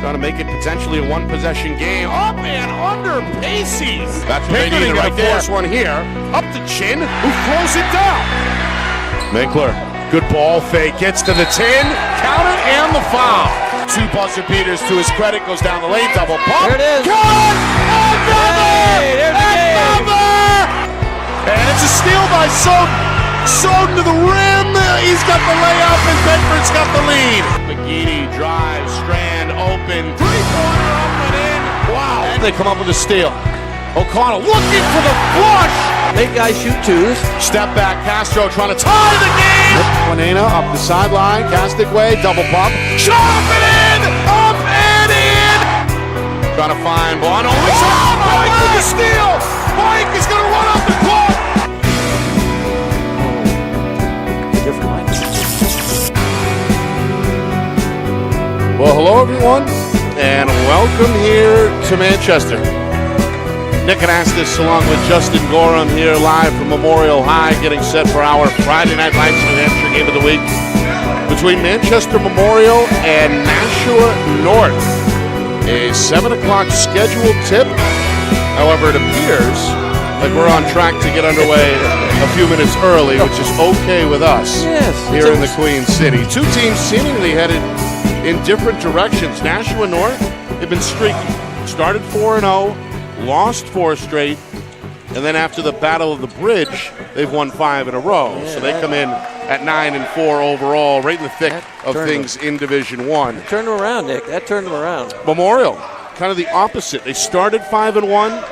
trying to make it potentially a one-possession game. Up and under Pacey's. That's what they need right there. Force one here. Up to Chin, who throws it down. Minkler, good ball fake, gets to the 10. Count it and the foul. Two buzzer beaters to his credit, goes down the lane, double pump. There it is. Good! Another! And it's a steal by Soden. Soden to the rim. He's got the layup, and Bedford's got the lead. McGeady drives, Strand open. Three-pointer up and in. Wow. And they come up with a steal. O'Connell looking for the flush. Make guys shoot twos. Step back, Castro trying to tie the game. Juanena up the sideline, Castic way, double pump. Shot up and in! Up and in! Trying to find Bono. Mike with the steal! Mike is going to run off the clock! Well, hello everyone, and welcome here to Manchester. Nick Anastas along with Justin Gorham here live from Memorial High, getting set for our Friday Night Lights New Hampshire game of the week between Manchester Memorial and Nashua North. A 7 o'clock scheduled tip. However, it appears like we're on track to get underway a few minutes early, which is okay with us here in the Queen City. Two teams seemingly headed in different directions. Nashua North have been streaky. Started 4-0, lost 4 straight, and then after the Battle of the Bridge, they've won 5 in a row. So they come in at 9-4 overall, right in the thick of things in Division 1. Turned them around, Nick. That turned them around. Memorial, kind of the opposite. They started 5-1,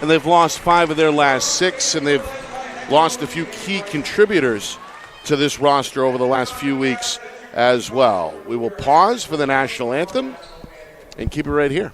and they've lost 5 of their last 6, and they've lost a few key contributors to this roster over the last few weeks as well. We will pause for the national anthem and keep it right here.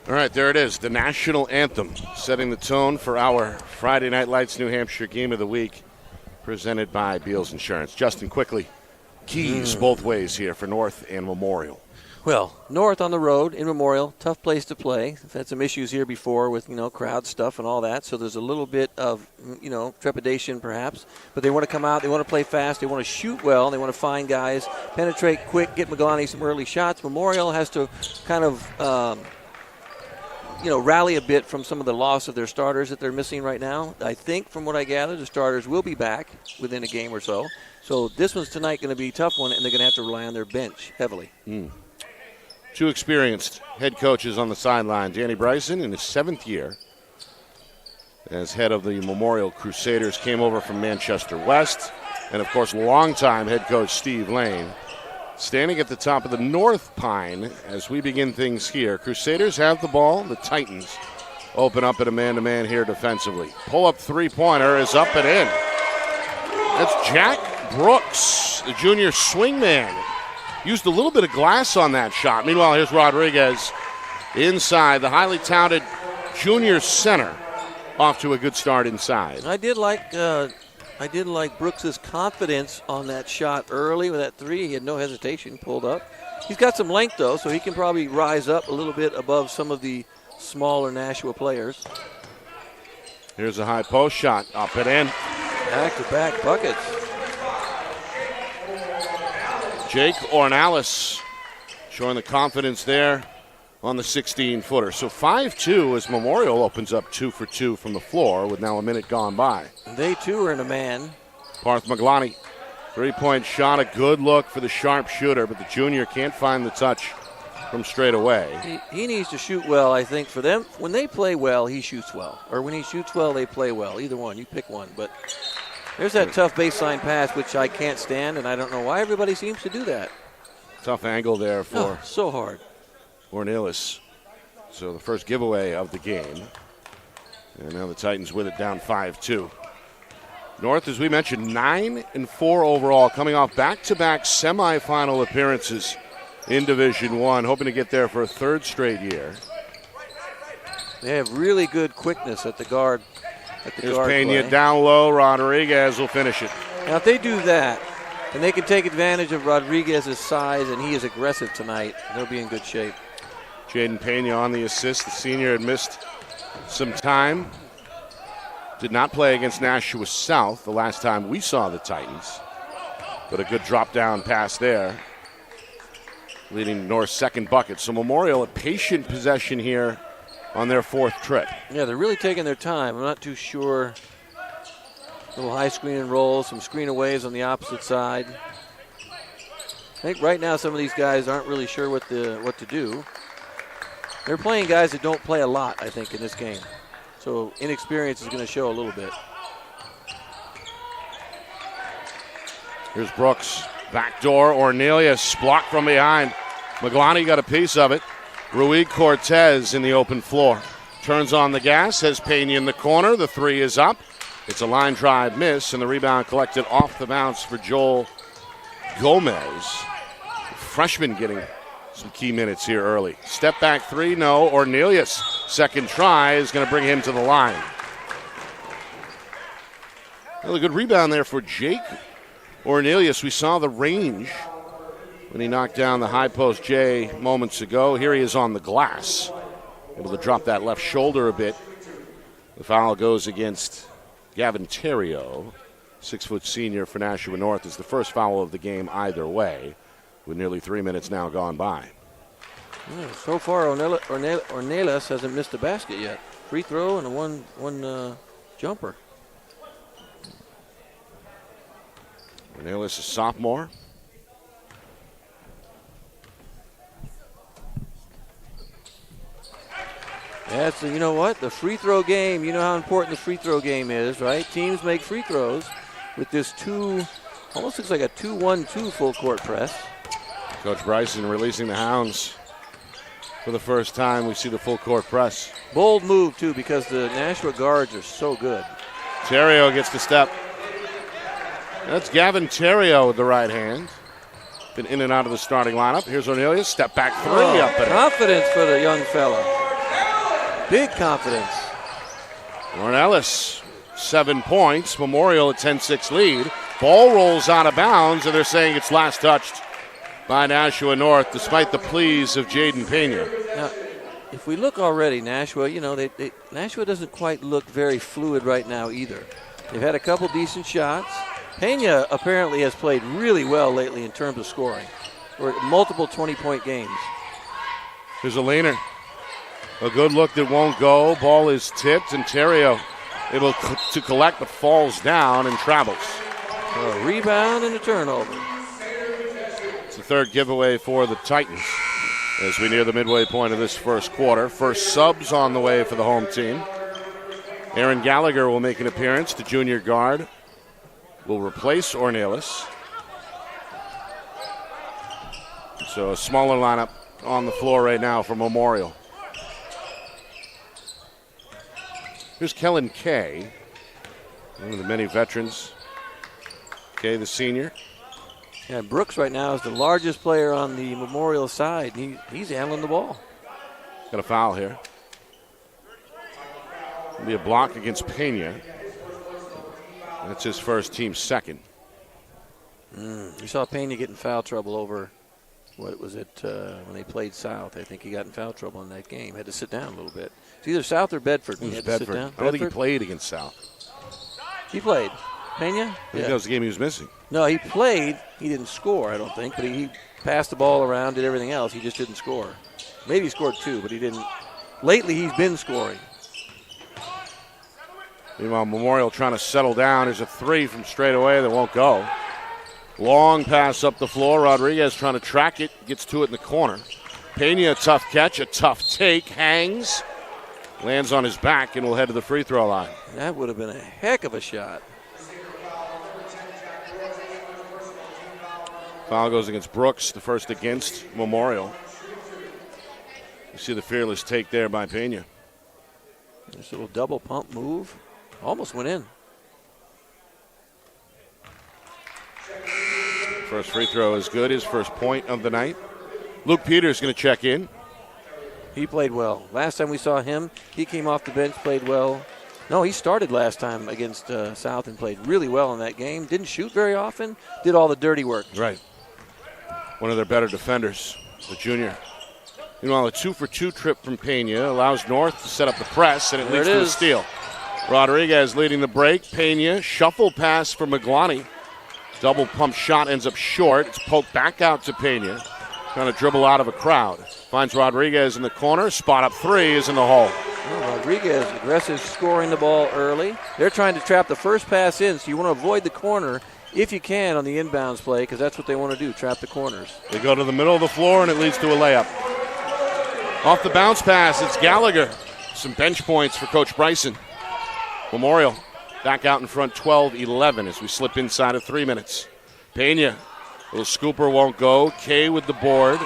All right, there it is, the national anthem, setting the tone for our Friday Night Lights New Hampshire game of the week, presented by Beals Insurance. Justin, quickly, keys both ways here for North and Memorial. Well, North on the road in Memorial, tough place to play. They've had some issues here before with, crowd stuff and all that, so there's a little bit of, trepidation perhaps. But they want to come out, they want to play fast, they want to shoot well, they want to find guys, penetrate quick, get Maglani some early shots. Memorial has to kind of rally a bit from some of the loss of their starters that they're missing right now. I think from what I gather, the starters will be back within a game or so. So this one's tonight going to be a tough one, and they're going to have to rely on their bench heavily. Two experienced head coaches on the sideline. Danny Bryson in his 7th year as head of the Memorial Crusaders, came over from Manchester West. And, of course, longtime head coach Steve Lane. Standing at the top of the North Pine as we begin things here. Crusaders have the ball. The Titans open up at a man-to-man here defensively. Pull-up three-pointer is up and in. That's Jack Brooks, the junior swingman. Used a little bit of glass on that shot. Meanwhile, here's Rodriguez inside. The highly touted junior center off to a good start inside. I did like Brooks' confidence on that shot early with that three. He had no hesitation, pulled up. He's got some length, though, so he can probably rise up a little bit above some of the smaller Nashua players. Here's a high post shot, up and in. Back-to-back buckets. Jake Ornalis showing the confidence there on the 16-footer. So 5-2 as Memorial opens up 2 for 2 from the floor with now a minute gone by. They, too, are in a man. Parth Maglani, three-point shot, a good look for the sharpshooter, but the junior can't find the touch from straight away. He needs to shoot well, I think, for them. When they play well, he shoots well. Or when he shoots well, they play well. Either one. You pick one. But there's that tough baseline pass, which I can't stand, and I don't know why everybody seems to do that. Tough angle there for so hard. Ornelas. So the first giveaway of the game. And now the Titans with it down 5-2. North, as we mentioned, 9-4 overall, coming off back-to-back semifinal appearances in Division I, hoping to get there for a third straight year. They have really good quickness at the guard. Here's Pena down low. Rodriguez will finish it. Now, if they do that, and they can take advantage of Rodriguez's size, and he is aggressive tonight, they'll be in good shape. Jaden Pena on the assist. The senior had missed some time. Did not play against Nashua South the last time we saw the Titans. But a good drop-down pass there, leading North's second bucket. So Memorial a patient possession here on their fourth trip. Yeah, they're really taking their time. I'm not too sure. Little high screen and roll, some screen aways on the opposite side. I think right now some of these guys aren't really sure what to do. They're playing guys that don't play a lot, I think, in this game. So inexperience is going to show a little bit. Here's Brooks. Backdoor, Ornelius blocked from behind. Maglani got a piece of it. Rui Cortez in the open floor. Turns on the gas, has Pena in the corner. The three is up. It's a line drive miss, and the rebound collected off the bounce for Joel Gomez. Freshman getting some key minutes here early. Step back three, no. Ornelius, second try, is going to bring him to the line. Well, a good rebound there for Jake Ornelius. We saw the range when he knocked down the high post J moments ago. Here he is on the glass, able to drop that left shoulder a bit. The foul goes against Gavin Terrio, 6-foot senior for Nashua North. Is the first foul of the game either way, with nearly 3 minutes now gone by. Yeah, so far, Ornelas hasn't missed a basket yet. Free throw and a one jumper. Ornelas, a sophomore. Yeah, so you know what? The free throw game, you know how important the free throw game is, right? Teams make free throws with this almost looks like a 2-1-2 full court press. Coach Bryson releasing the Hounds for the first time. We see the full court press. Bold move, too, because the Nashua guards are so good. Terrio gets the step. That's Gavin Terrio with the right hand. Been in and out of the starting lineup. Here's Ornelius. Step back three up and confidence for the young fella. Big confidence. Ornelas, 7 points. Memorial a 10-6 lead. Ball rolls out of bounds, and they're saying it's last touched by Nashua North, despite the pleas of Jaden Pena. Now, if we look already, Nashua, Nashua doesn't quite look very fluid right now either. They've had a couple decent shots. Pena apparently has played really well lately in terms of scoring. We're at multiple 20-point games. Here's a leaner. A good look that won't go. Ball is tipped, and Terrio able to collect, but falls down and travels. A rebound and a turnover. It's the third giveaway for the Titans as we near the midway point of this first quarter. First subs on the way for the home team. Aaron Gallagher will make an appearance. The junior guard will replace Ornelas. So a smaller lineup on the floor right now for Memorial. Here's Kellen Kay, one of the many veterans. Kay, the senior. Yeah, Brooks right now is the largest player on the Memorial side. He's handling the ball. Got a foul here. It'll be a block against Pena. That's his first, team second. You saw Pena get in foul trouble over, what was it, when they played South. I think he got in foul trouble in that game. Had to sit down a little bit. It's either South or Bedford. He had to sit down. I don't think he played against South. He played. Pena? I think that was the game he was missing. No, he played. He didn't score, I don't think, but he passed the ball around, did everything else. He just didn't score. Maybe he scored 2, but he didn't. Lately, he's been scoring. Meanwhile, Memorial trying to settle down. There's a 3 from straight away that won't go. Long pass up the floor. Rodriguez trying to track it. Gets to it in the corner. Pena, a tough catch, a tough take. Hangs. Lands on his back and will head to the free throw line. That would have been a heck of a shot. Foul goes against Brooks, the first against Memorial. You see the fearless take there by Pena. This little double pump move. Almost went in. First free throw is good, his first point of the night. Luke Peters going to check in. He played well. Last time we saw him, he came off the bench, played well. No, he started last time against South and played really well in that game. Didn't shoot very often, did all the dirty work. Right. One of their better defenders, the junior. Meanwhile, a 2-for-2 trip from Pena allows North to set up the press, and it leads to a steal. Rodriguez leading the break. Pena, shuffle pass for Maglani. Double pump shot ends up short. It's poked back out to Pena. Trying to dribble out of a crowd. Finds Rodriguez in the corner. Spot up 3 is in the hole. Well, Rodriguez, aggressive, scoring the ball early. They're trying to trap the first pass in, so you want to avoid the corner if you can on the inbounds play, because that's what they want to do, trap the corners. They go to the middle of the floor, and it leads to a layup. Off the bounce pass, it's Gallagher. Some bench points for Coach Bryson. Memorial back out in front 12-11 as we slip inside of 3 minutes. Pena, little scooper won't go. Kay with the board.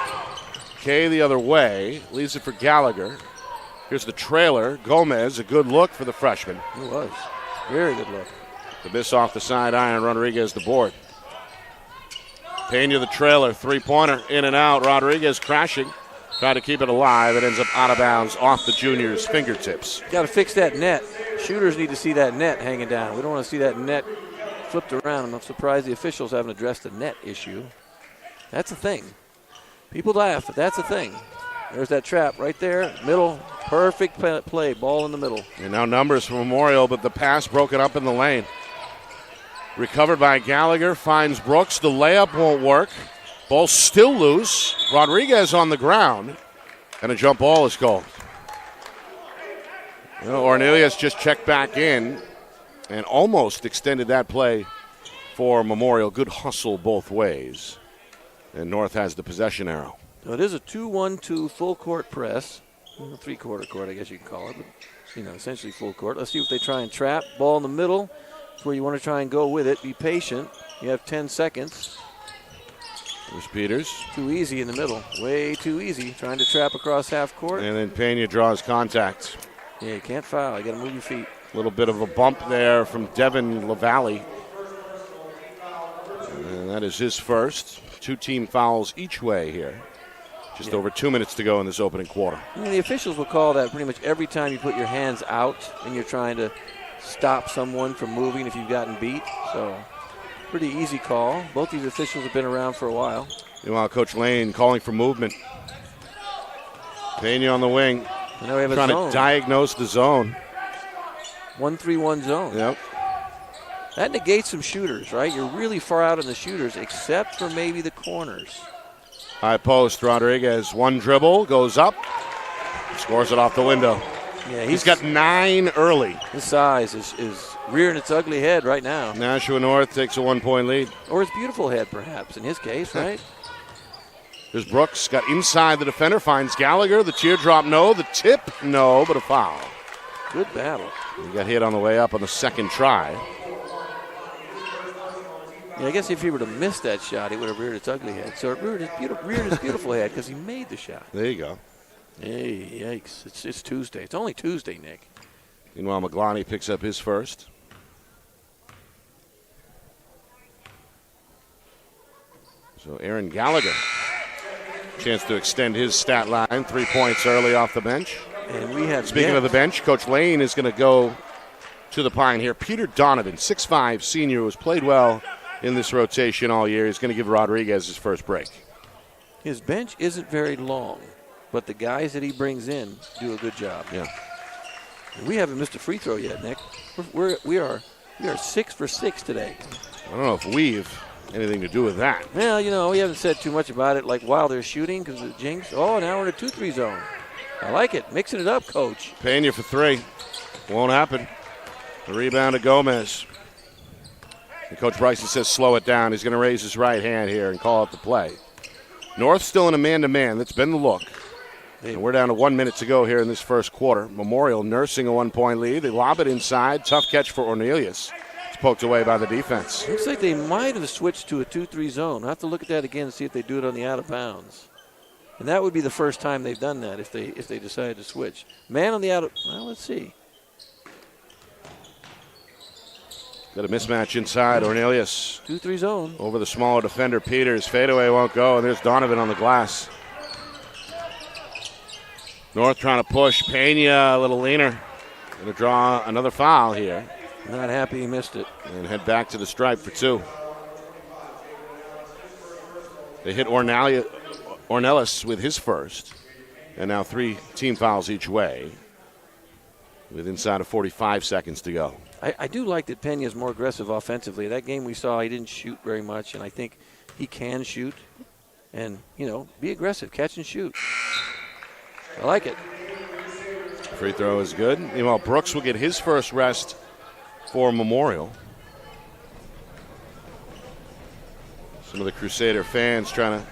Kay the other way, leaves it for Gallagher. Here's the trailer. Gomez, a good look for the freshman. It was. Very good look. The miss off the side iron, Rodriguez the board. Pena the trailer, 3-pointer, in and out. Rodriguez crashing. Try to keep it alive. It ends up out of bounds off the junior's fingertips. Got to fix that net. Shooters need to see that net hanging down. We don't want to see that net flipped around. I'm surprised the officials haven't addressed the net issue. That's a thing. People laugh, but that's a thing. There's that trap right there. Middle, perfect play. Ball in the middle. And now numbers for Memorial, but the pass broken up in the lane. Recovered by Gallagher, finds Brooks. The layup won't work. Ball still loose. Rodriguez on the ground. And a jump ball is called. Ornelius just checked back in and almost extended that play for Memorial. Good hustle both ways. And North has the possession arrow. So it is a 2-1-2 full court press. Three-quarter court, I guess you can call it. But, essentially full court. Let's see if they try and trap. Ball in the middle. That's where you want to try and go with it. Be patient. You have 10 seconds. There's Peters. Too easy in the middle. Way too easy. Trying to trap across half court. And then Pena draws contact. Yeah, you can't foul. You got to move your feet. A little bit of a bump there from Devin LaValle. And that is his first. 2 team fouls each way here. Just over 2 minutes to go in this opening quarter. The officials will call that pretty much every time you put your hands out and you're trying to stop someone from moving if you've gotten beat. So, pretty easy call. Both these officials have been around for a while. Meanwhile, Coach Lane calling for movement. Pena on the wing. And now we have trying to diagnose the zone. 1-3-1 zone. Yep. That negates some shooters, right? You're really far out in the shooters, except for maybe the corners. High post, Rodriguez. One dribble, goes up, scores it off the window. Yeah, he's got 9 early. His size is rearing its ugly head right now. Nashua North takes a 1-point lead. Or his beautiful head, perhaps, in his case, right? There's Brooks, got inside the defender, finds Gallagher. The teardrop, no. The tip, no, but a foul. Good battle. He got hit on the way up on the second try. Yeah, I guess if he were to miss that shot, he would have reared its ugly head. So it reared his beautiful head because he made the shot. There you go. Hey, yikes. It's Tuesday. It's only Tuesday, Nick. Meanwhile, Maglani picks up his first. So Aaron Gallagher, chance to extend his stat line. 3 points early off the bench. And we have Speaking of the bench, Coach Lane is going to go to the pine here. Peter Donovan, 6'5", senior, who has played well in this rotation all year. He's going to give Rodriguez his first break. His bench isn't very long, but the guys that he brings in do a good job. Yeah. We haven't missed a free throw yet, Nick. We are We are 6 for 6 today. I don't know if we've anything to do with that. Well, we haven't said too much about it, like while they're shooting because of the jinx. Oh, now we're in a 2-3 zone. I like it. Mixing it up, Coach. Pena for 3. Won't happen. The rebound to Gomez. And Coach Bryson says slow it down. He's going to raise his right hand here and call out the play. North still in a man-to-man. That's been the look. And we're down to 1 minute to go here in this first quarter. Memorial nursing a 1-point lead. They lob it inside. Tough catch for Ornelius. It's poked away by the defense. Looks like they might have switched to a 2-3 zone. I'll have to look at that again and see if they do it on the out of bounds. And that would be the first time they've done that if they decided to switch. Man on the out of, well, let's see. Got a mismatch inside. Ornelius 2-3 zone. over the smaller defender, Peters. Fadeaway won't go, and there's Donovan on the glass. North trying to push. Pena a little leaner. Going to draw another foul here. Not happy he missed it. And head back to the stripe for 2. They hit Ornelas with his first. And now 3 team fouls each way with inside of 45 seconds to go. I do like that Pena's more aggressive offensively. That game we saw, he didn't shoot very much, and I think he can shoot and, be aggressive, catch and shoot. I like it. Free throw is good. Meanwhile, Brooks will get his first rest for Memorial. Some of the Crusader fans trying to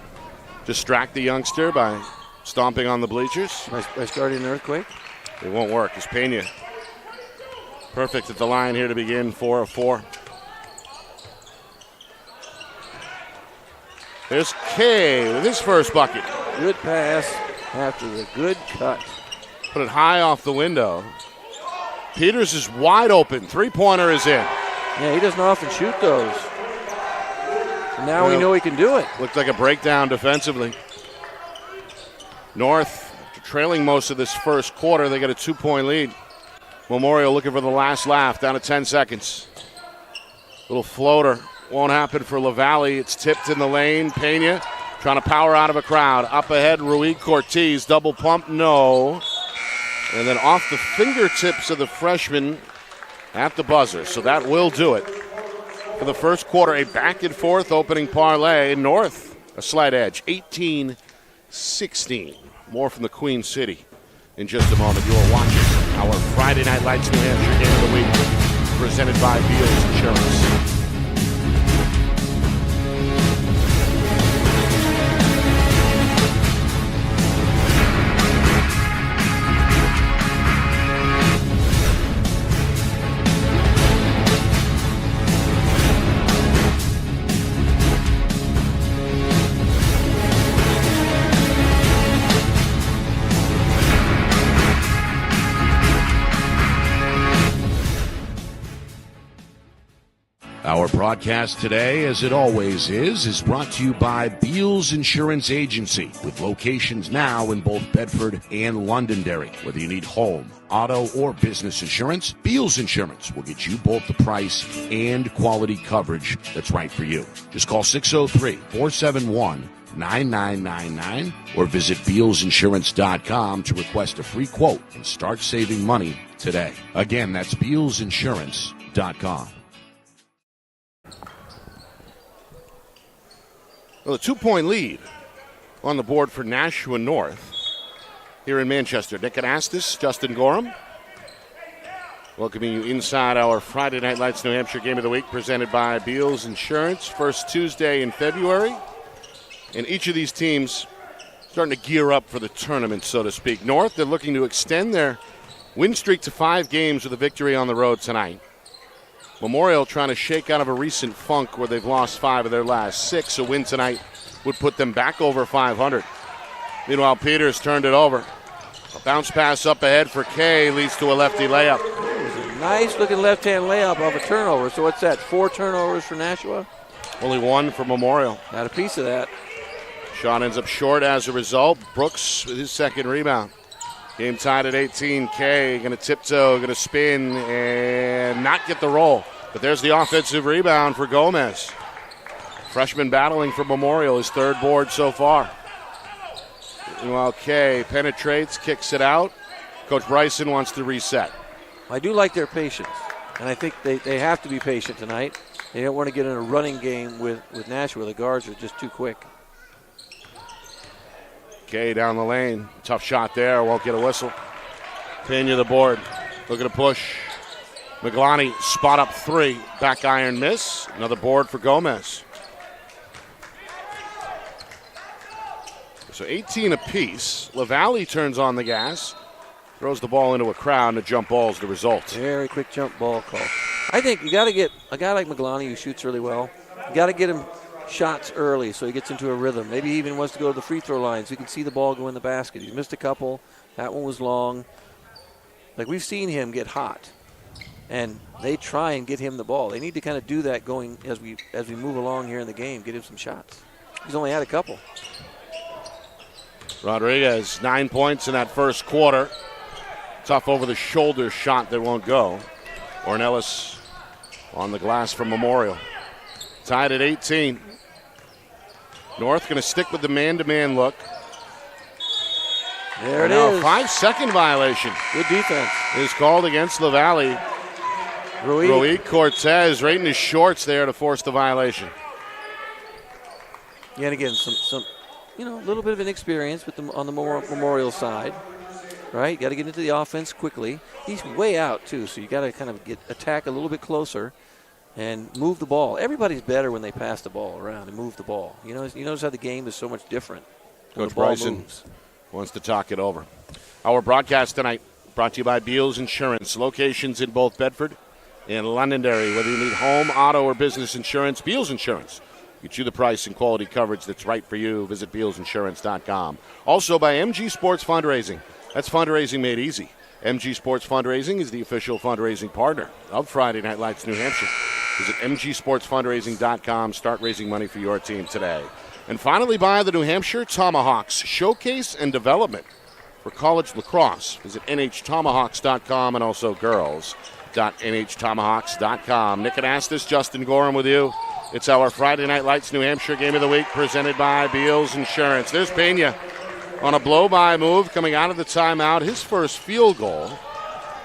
distract the youngster by stomping on the bleachers. By starting an earthquake? It won't work. It's Pena. Perfect at the line here to begin 4 of 4. There's Kay with his first bucket. Good pass after the good cut. Put it high off the window. Peters is wide open. 3-pointer is in. Yeah, he doesn't often shoot those. And now we know he can do it. Looked like a breakdown defensively. North trailing most of this first quarter. They got a 2-point lead. Memorial looking for the last laugh. Down to 10 seconds. Little floater. Won't happen for LaValle. It's tipped in the lane. Pena trying to power out of a crowd. Up ahead, Rui Cortez. Double pump, no. And then off the fingertips of the freshman at the buzzer. So that will do it. For the first quarter, a back and forth opening parlay. North, a slight edge, 18-16. More from the Queen City in just a moment. You are watching our Friday Night Lights New Hampshire Game of the Week, presented by Beals Insurance. Our broadcast today, as it always is brought to you by Beals Insurance Agency, with locations now in both Bedford and Londonderry. Whether you need home, auto, or business insurance, Beals Insurance will get you both the price and quality coverage that's right for you. Just call 603-471-9999 or visit BealsInsurance.com to request a free quote and start saving money today. Again, that's BealsInsurance.com. Well, a 2-point lead on the board for Nashua North here in Manchester. Nick Anastas, Justin Gorham, welcoming you inside our Friday Night Lights New Hampshire Game of the Week, presented by Beals Insurance. First Tuesday in February. And each of these teams starting to gear up for the tournament, so to speak. North, they're looking to extend their win streak to 5 games with a victory on the road tonight. Memorial trying to shake out of a recent funk where they've lost 5 of their last 6. A win tonight would put them back over 500. Meanwhile, Peters turned it over. A bounce pass up ahead for Kay leads to a lefty layup. It was a nice-looking left-hand layup off a turnover. So what's that, 4 turnovers for Nashua? Only 1 for Memorial. Got a piece of that. Shot ends up short as a result. Brooks with his second rebound. Game tied at 18. Kay going to tiptoe, going to spin, and not get the roll. But there's the offensive rebound for Gomez. Freshman battling for Memorial, his 3rd board so far. Meanwhile, Kay penetrates, kicks it out. Coach Bryson wants to reset. I do like their patience. And I think they have to be patient tonight. They don't want to get in a running game with Nashua. The guards are just too quick. Kay down the lane. Tough shot there. Won't get a whistle. Pena the board. Looking to push. Maglani spot up 3. Back iron miss. Another board for Gomez. So 18 apiece. LaValle turns on the gas. Throws the ball into a crowd, and a jump ball is the result. Very quick jump ball call. I think you got to get a guy like Maglani who shoots really well. You got to get him shots early so he gets into a rhythm. Maybe he even wants to go to the free throw line so he can see the ball go in the basket. He's missed a couple. That one was long. Like, we've seen him get hot, and they try and get him the ball. They need to kind of do that going as we move along here in the game, get him some shots. He's only had a couple. Rodriguez, 9 points in that first quarter. Tough over-the-shoulder shot that won't go. Ornelas on the glass from Memorial. Tied at 18. North going to stick with the man-to-man look. There it is. is. 5-second violation. Good defense. Is called against LaValle. Rui Cortez right in his shorts there to force the violation. Yeah, and again, some a little bit of inexperience on the Memorial side. Right, you got to get into the offense quickly. He's way out too, so you got to kind of attack a little bit closer and move the ball. Everybody's better when they pass the ball around and move the ball. You notice how the game is so much different when Coach the ball Bryson moves. Wants to talk it over. Our broadcast tonight brought to you by Beals Insurance. Locations in both Bedford and Londonderry. Whether you need home, auto, or business insurance, Beals Insurance. Get you the price and quality coverage that's right for you. Visit BealsInsurance.com. Also by MG Sports Fundraising. That's fundraising made easy. MG Sports Fundraising is the official fundraising partner of Friday Night Lights New Hampshire. Visit MGSportsFundraising.com. Start raising money for your team today. And finally, by the New Hampshire Tomahawks Showcase and Development for college lacrosse. Visit NHTomahawks.com and also girls.NHTomahawks.com. Nick Anastas, Justin Gorham with you. It's our Friday Night Lights New Hampshire Game of the Week presented by Beals Insurance. There's Pena on a blow-by move coming out of the timeout. His first field goal.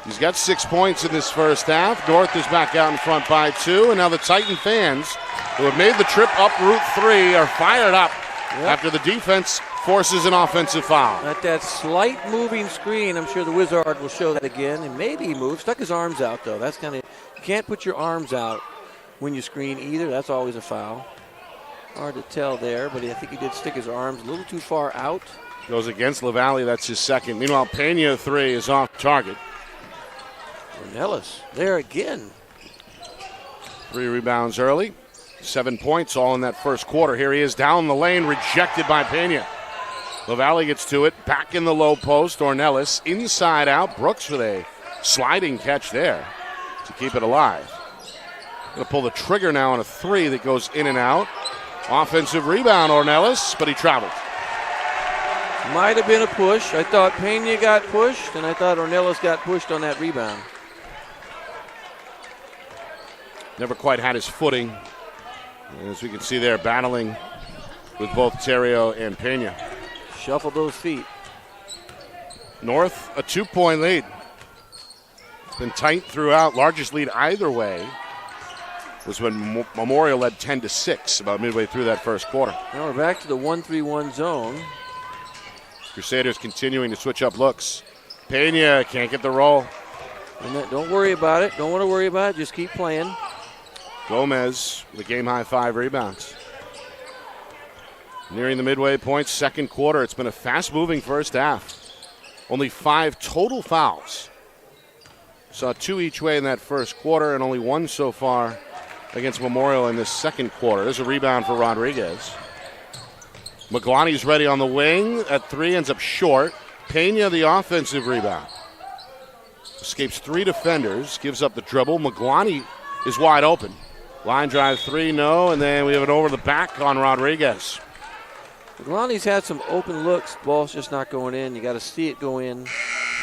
He's got 6 points in this first half. North is back out in front by 2. And now the Titan fans, who have made the trip up Route 3, are fired up after the defense forces an offensive foul. At that slight moving screen, I'm sure the Wizard will show that again. And maybe he moved. Stuck his arms out, though. That's kind of, you can't put your arms out when you screen either. That's always a foul. Hard to tell there, but I think he did stick his arms a little too far out. Goes against LaValle. That's his second. Meanwhile, Pena 3 is off target. Ornelas there again. 3 rebounds early. 7 points all in that first quarter. Here he is down the lane, rejected by Pena. LaValle gets to it. Back in the low post. Ornelas inside out. Brooks with a sliding catch there to keep it alive. Going to pull the trigger now on a 3 that goes in and out. Offensive rebound, Ornelas, but he traveled. Might have been a push. I thought Pena got pushed, and I thought Ornelas got pushed on that rebound. Never quite had his footing. As we can see there, battling with both Terrio and Pena. Shuffle those feet. North, a 2-point lead. It's been tight throughout. Largest lead either way was when Memorial led 10-6 about midway through that first quarter. Now we're back to the 1-3-1 zone. Crusaders continuing to switch up looks. Pena can't get the roll. And don't worry about it. Don't want to worry about it. Just keep playing. Gomez with a game-high 5 rebounds. Nearing the midway point, second quarter. It's been a fast-moving first half. Only 5 total fouls. Saw 2 each way in that first quarter and only 1 so far against Memorial in this second quarter. There's a rebound for Rodriguez. Maglani's ready on the wing. At 3, ends up short. Pena the offensive rebound. Escapes 3 defenders. Gives up the dribble. Maglani is wide open. Line drive 3, no. And then we have it over the back on Rodriguez. Maglani's had some open looks. Ball's just not going in. You got to see it go in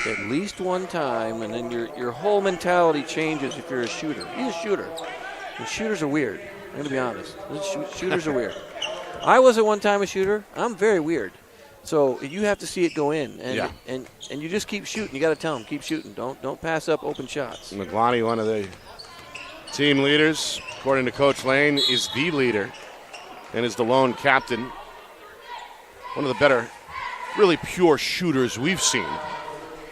at least one time. And then your whole mentality changes if you're a shooter. He's a shooter. And shooters are weird. I'm going to be honest. Shooters are weird. I was at one time a shooter. I'm very weird. So you have to see it go in. And you just keep shooting. You got to tell them, keep shooting. Don't pass up open shots. Maglani, one of the Team leaders, according to Coach Lane, is the leader and is the lone captain. One of the better, really pure shooters we've seen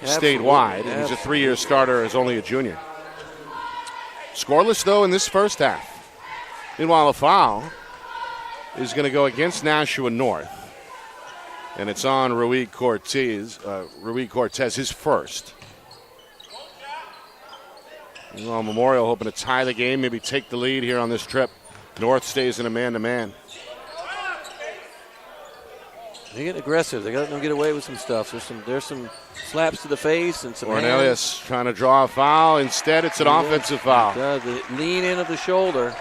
statewide. And he's a 3-year starter as only a junior. Scoreless, though, in this first half. Meanwhile, a foul is going to go against Nashua North. And it's on Rui Cortez, his first. Well, Memorial hoping to tie the game, maybe take the lead here on this trip. North stays in a man-to-man. They're getting aggressive. They got them get away with some stuff. There's some slaps to the face and some Cornelius trying to draw a foul. Instead, it's an offensive foul. The lean in of the shoulder.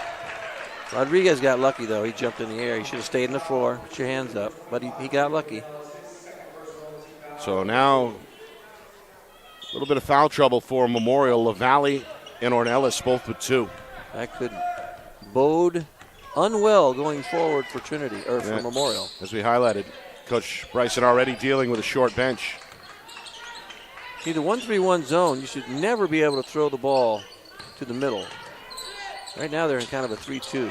Rodriguez got lucky, though. He jumped in the air. He should have stayed on the floor. Put your hands up. But he got lucky. So now a little bit of foul trouble for Memorial. LaValle and Ornelas both with 2. That could bode unwell going forward for Trinity, or for Memorial. As we highlighted, Coach Bryson already dealing with a short bench. See, the 1-3-1 zone, you should never be able to throw the ball to the middle. Right now they're in kind of a 3-2.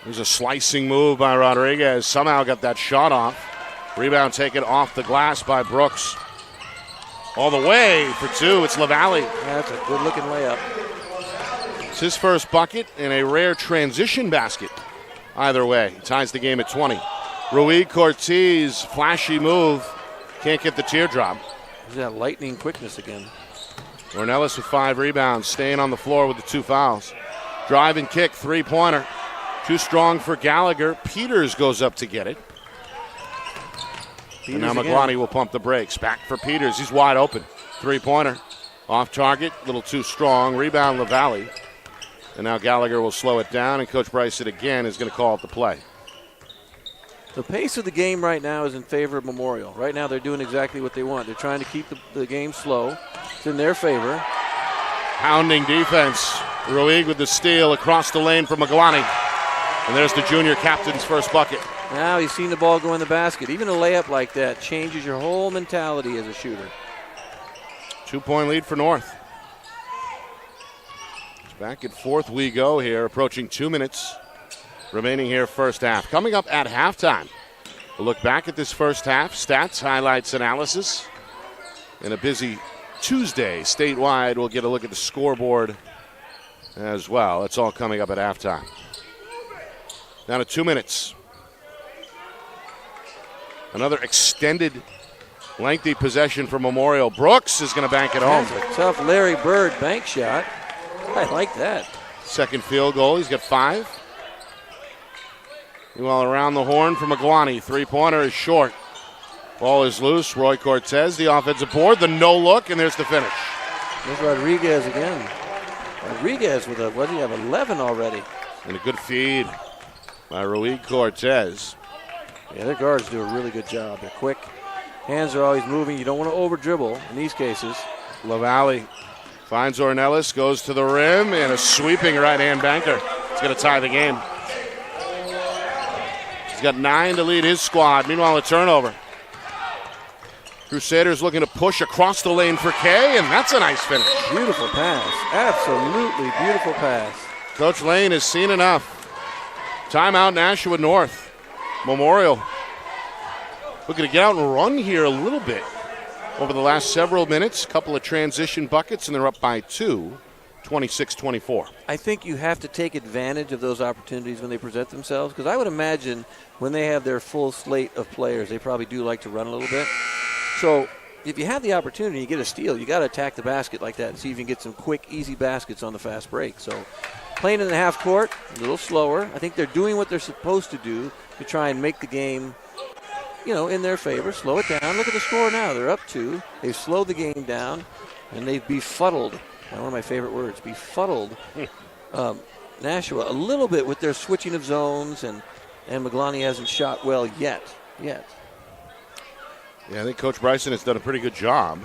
There's a slicing move by Rodriguez. Somehow got that shot off. Rebound taken off the glass by Brooks. All the way for 2. It's LaValle. That's a good-looking layup. It's his first bucket and a rare transition basket. Either way, ties the game at 20. Rui Cortez, flashy move. Can't get the teardrop. He's got lightning quickness again. Ornelas with 5 rebounds, staying on the floor with the 2 fouls. Drive and kick, 3-pointer. Too strong for Gallagher. Peters goes up to get it. Peters and now McGlotty will pump the brakes. Back for Peters. He's wide open. 3-pointer. Off target, a little too strong. Rebound LaValle. And now Gallagher will slow it down, and Coach Bryson again is going to call it the play. The pace of the game right now is in favor of Memorial. Right now they're doing exactly what they want. They're trying to keep the game slow. It's in their favor. Pounding defense. Ruig with the steal across the lane for McGlotty. And there's the junior captain's first bucket. Now he's seen the ball go in the basket. Even a layup like that changes your whole mentality as a shooter. 2-point lead for North. It's back at 4th we go here, approaching 2 minutes remaining here first half. Coming up at halftime, we'll look back at this first half, stats, highlights, analysis. And a busy Tuesday statewide, we'll get a look at the scoreboard as well. That's all coming up at halftime. Down to 2 minutes. Another extended, lengthy possession for Memorial. Brooks is going to bank it home. That's a tough Larry Bird bank shot. I like that. Second field goal. He's got 5. Meanwhile, around the horn for McGlotty. 3-pointer is short. Ball is loose. Roy Cortez, the offensive board. The no look, and there's the finish. There's Rodriguez again. Rodriguez with what do you have, 11 already? And a good feed by Rui Cortez. Yeah, their guards do a really good job. They're quick. Hands are always moving. You don't want to over dribble in these cases. LaValle finds Ornelas, goes to the rim, and a sweeping right-hand banker. It's going to tie the game. He's got 9 to lead his squad. Meanwhile, a turnover. Crusaders looking to push across the lane for Kay, and that's a nice finish. Beautiful pass. Absolutely beautiful pass. Coach Lane has seen enough. Timeout Nashua North. Memorial looking to get out and run here a little bit over the last several minutes. A couple of transition buckets, and they're up by 2, 26-24. I think you have to take advantage of those opportunities when they present themselves, because I would imagine when they have their full slate of players, they probably do like to run a little bit. So if you have the opportunity, you get a steal, you got to attack the basket like that and see if you can get some quick, easy baskets on the fast break. So playing in the half court, a little slower. I think they're doing what they're supposed to do to try and make the game, in their favor. Slow it down. Look at the score now. They're up 2. They've slowed the game down, and they've befuddled. One of my favorite words, befuddled Nashua a little bit with their switching of zones, and McGlotty hasn't shot well yet. Yeah, I think Coach Bryson has done a pretty good job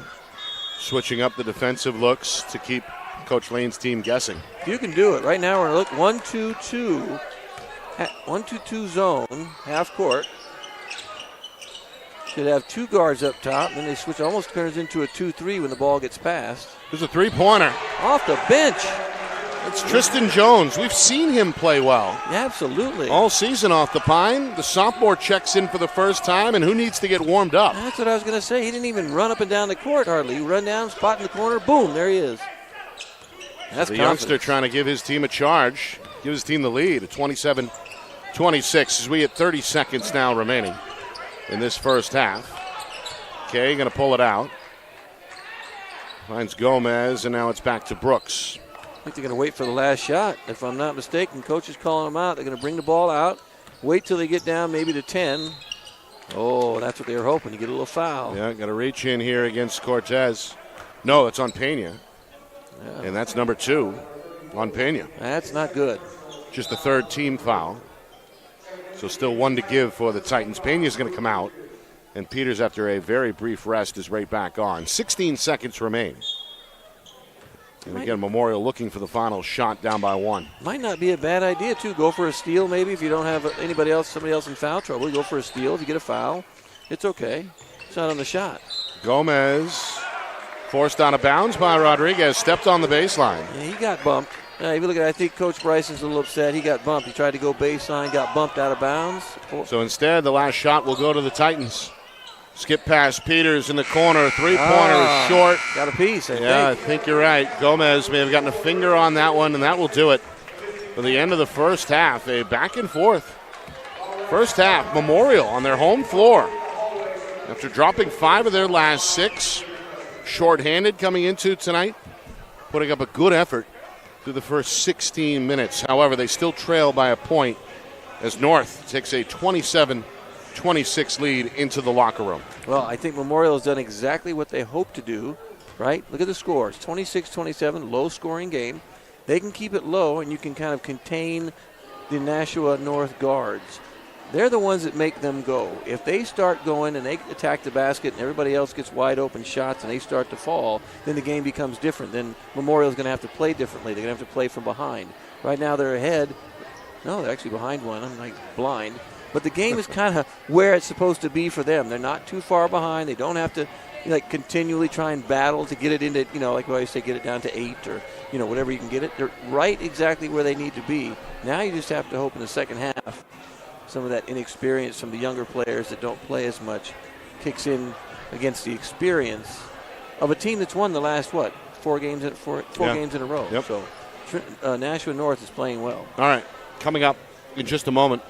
switching up the defensive looks to keep Coach Lane's team guessing. You can do it. Right now we're going to look 1-2-2. 1-2-2 zone, half court. Should have 2 guards up top, and then they switch. Almost turns into a 2-3 when the ball gets passed. There's a 3-pointer. Off the bench. It's Tristan Jones. We've seen him play well. Yeah, absolutely. All season off the pine. The sophomore checks in for the first time, and who needs to get warmed up? That's what I was going to say. He didn't even run up and down the court hardly. He run down, spot in the corner, boom, there he is. That's the confidence. youngster trying to give his team a charge, give his team the lead at 27-26 as we hit 30 seconds now remaining in this first half. Okay, going to pull it out. Finds Gomez, and now it's back to Brooks. I think they're going to wait for the last shot. If I'm not mistaken, coach is calling them out. They're going to bring the ball out, wait till they get down maybe to 10. Oh, that's what they were hoping, to get a little foul. Yeah, got to reach in here against Cortez. No, it's on Pena. Yeah. And that's number 2 on Pena. That's not good. Just the third team foul. So still 1 to give for the Titans. Pena's going to come out. And Peters, after a very brief rest, is right back on. 16 seconds remain. And again, Memorial looking for the final shot down by 1. Might not be a bad idea, too. Go for a steal maybe if you don't have somebody else in foul trouble. Go for a steal. If you get a foul, it's okay. It's not on the shot. Gomez forced out of bounds by Rodriguez. Stepped on the baseline. Yeah, he got bumped. If you look at it, I think Coach Bryson's a little upset. He got bumped. He tried to go baseline, got bumped out of bounds. So instead, the last shot will go to the Titans. Skip past Peters in the corner. Three-pointer short. Got a piece, I think you're right. Gomez may have gotten a finger on that one, and that will do it for the end of the first half. A back and forth first half. Memorial on their home floor. After dropping 5 of their last 6, shorthanded coming into tonight, putting up a good effort through the first 16 minutes. However, they still trail by a point as North takes a 27-26 lead into the locker room. Well, I think Memorial has done exactly what they hoped to do, right? Look at the scores, 26-27, low-scoring game. They can keep it low, and you can kind of contain the Nashua North guards. They're the ones that make them go. If they start going and they attack the basket and everybody else gets wide open shots and they start to fall, then the game becomes different. Then Memorial's going to have to play differently. They're going to have to play from behind. Right now they're ahead. No, they're actually behind one. I'm like blind. But the game is kind of where it's supposed to be for them. They're not too far behind. They don't have to continually try and battle to get it into, like we always say, get it down to 8 or, whatever you can get it. They're right exactly where they need to be. Now you just have to hope in the second half some of that inexperience from the younger players that don't play as much kicks in against the experience of a team that's won the last, 4 games in a row. Yep. So Nashua North is playing well. All right, coming up in just a moment,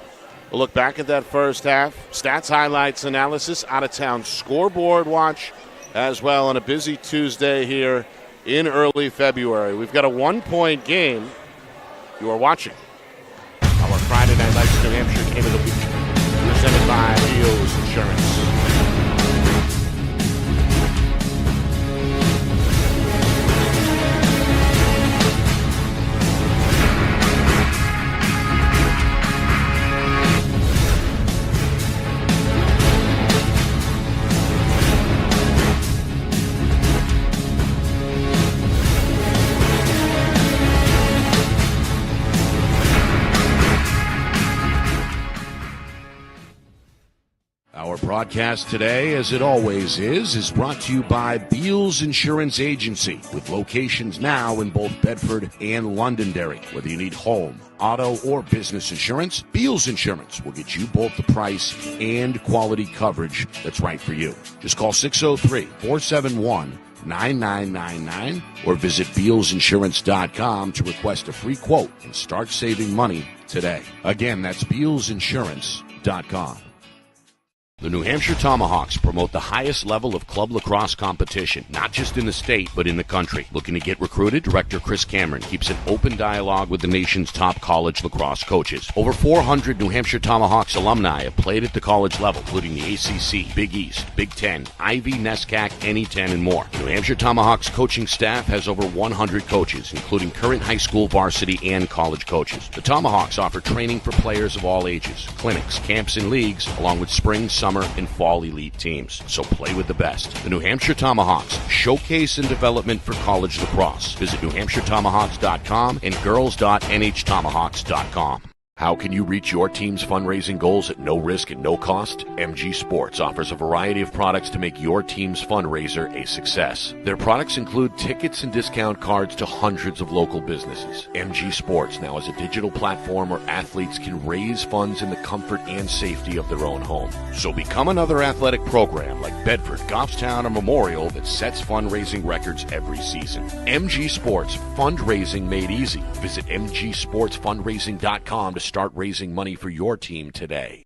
we'll look back at that first half. Stats, highlights, analysis, out-of-town scoreboard watch as well on a busy Tuesday here in early February. We've got a 1-point game. You are watching our Friday Night Lights New Hampshire Game of the Week, presented by Beals Insurance. Our broadcast today, as it always is brought to you by Beals Insurance Agency, with locations now in both Bedford and Londonderry. Whether you need home, auto, or business insurance, Beals Insurance will get you both the price and quality coverage that's right for you. Just call 603-471-9999 or visit BealsInsurance.com to request a free quote and start saving money today. Again, that's BealsInsurance.com. The New Hampshire Tomahawks promote the highest level of club lacrosse competition, not just in the state, but in the country. Looking to get recruited? Director Chris Cameron keeps an open dialogue with the nation's top college lacrosse coaches. Over 400 New Hampshire Tomahawks alumni have played at the college level, including the ACC, Big East, Big Ten, Ivy, NESCAC, NE10, and more. The New Hampshire Tomahawks coaching staff has over 100 coaches, including current high school varsity and college coaches. The Tomahawks offer training for players of all ages, clinics, camps, and leagues, along with spring, summer, and fall elite teams. So play with the best. The New Hampshire Tomahawks, showcase and development for college lacrosse. Visit NewHampshireTomahawks.com and girls.nhtomahawks.com. How can you reach your team's fundraising goals at no risk and no cost? MG Sports offers a variety of products to make your team's fundraiser a success. Their products include tickets and discount cards to hundreds of local businesses. MG Sports now has a digital platform where athletes can raise funds in the comfort and safety of their own home. So become another athletic program like Bedford, Goffstown, or Memorial that sets fundraising records every season. MG Sports, fundraising made easy. Visit mgsportsfundraising.com to start raising money for your team today.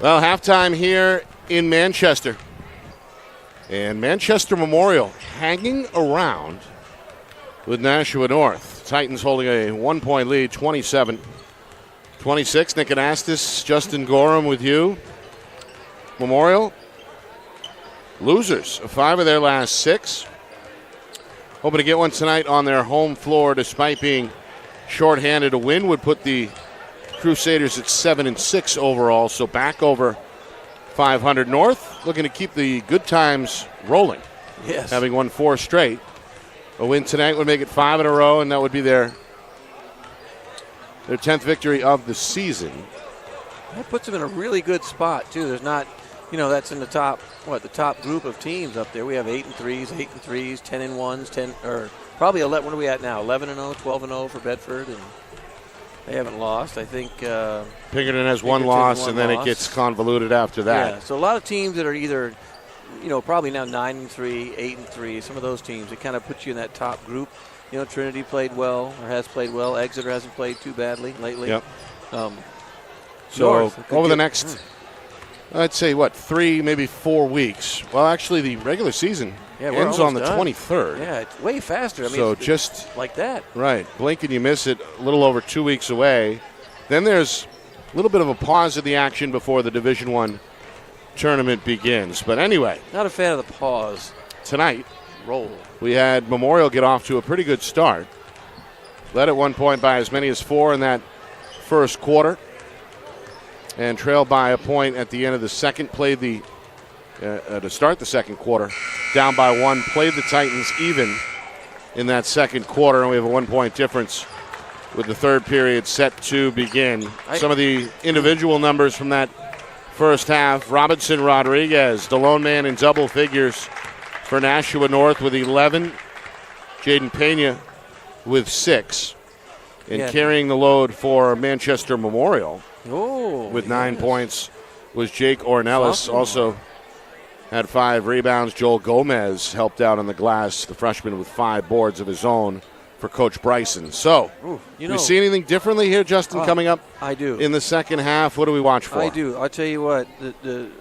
Well, halftime here in Manchester. And Manchester Memorial hanging around with Nashua North. Titans holding a 1-point lead, 27-26. Nick Anastas, Justin Gorham with you. Memorial, losers of 5 of their last 6. Hoping to get one tonight on their home floor despite being shorthanded. A win would put the Crusaders at 7-6 overall, so back over 500. North looking to keep the good times rolling. Yes. Having won 4 straight. A win tonight would make it 5 in a row, and that would be their 10th victory of the season. That puts them in a really good spot, too. There's not, that's in the top, the top group of teams up there. We have 8-3s, 8-3s, 10-1s, 10, or probably 11. What are we at now? 11-0, 12-0 for Bedford. And They haven't lost. I think Pinkerton has one loss, and then it gets convoluted after that. Yeah, so a lot of teams that are either, probably now 9-3, 8-3, some of those teams, it kind of puts you in that top group. Trinity played well, or has played well. Exeter hasn't played too badly lately. Yep. So over the next, I'd say, 3, maybe 4 weeks. Well, actually, the regular season ends on the 23rd. Yeah, it's way faster. I mean, so it's just like that. Right. Blink and you miss it, a little over 2 weeks away. Then there's a little bit of a pause of the action before the Division I tournament begins. But anyway. Not a fan of the pause. Tonight. Roll. We had Memorial get off to a pretty good start. Led at one point by as many as 4 in that first quarter. And trailed by a point at the end of the second. Played to start the second quarter. Down by 1. Played the Titans even in that second quarter. And we have a 1-point difference with the third period set to begin. Some of the individual numbers from that first half. Robinson Rodriguez, the lone man in double figures for Nashua North with 11. Jaden Pena with 6. And carrying the load for Manchester Memorial with 9 points was Jake Ornelas. Also had 5 rebounds. Joel Gomez helped out on the glass, the freshman, with 5 boards of his own for Coach Bryson. So, we see anything differently here, Justin, coming up? I do. In the second half, what do we watch for? I do. I'll tell you what, the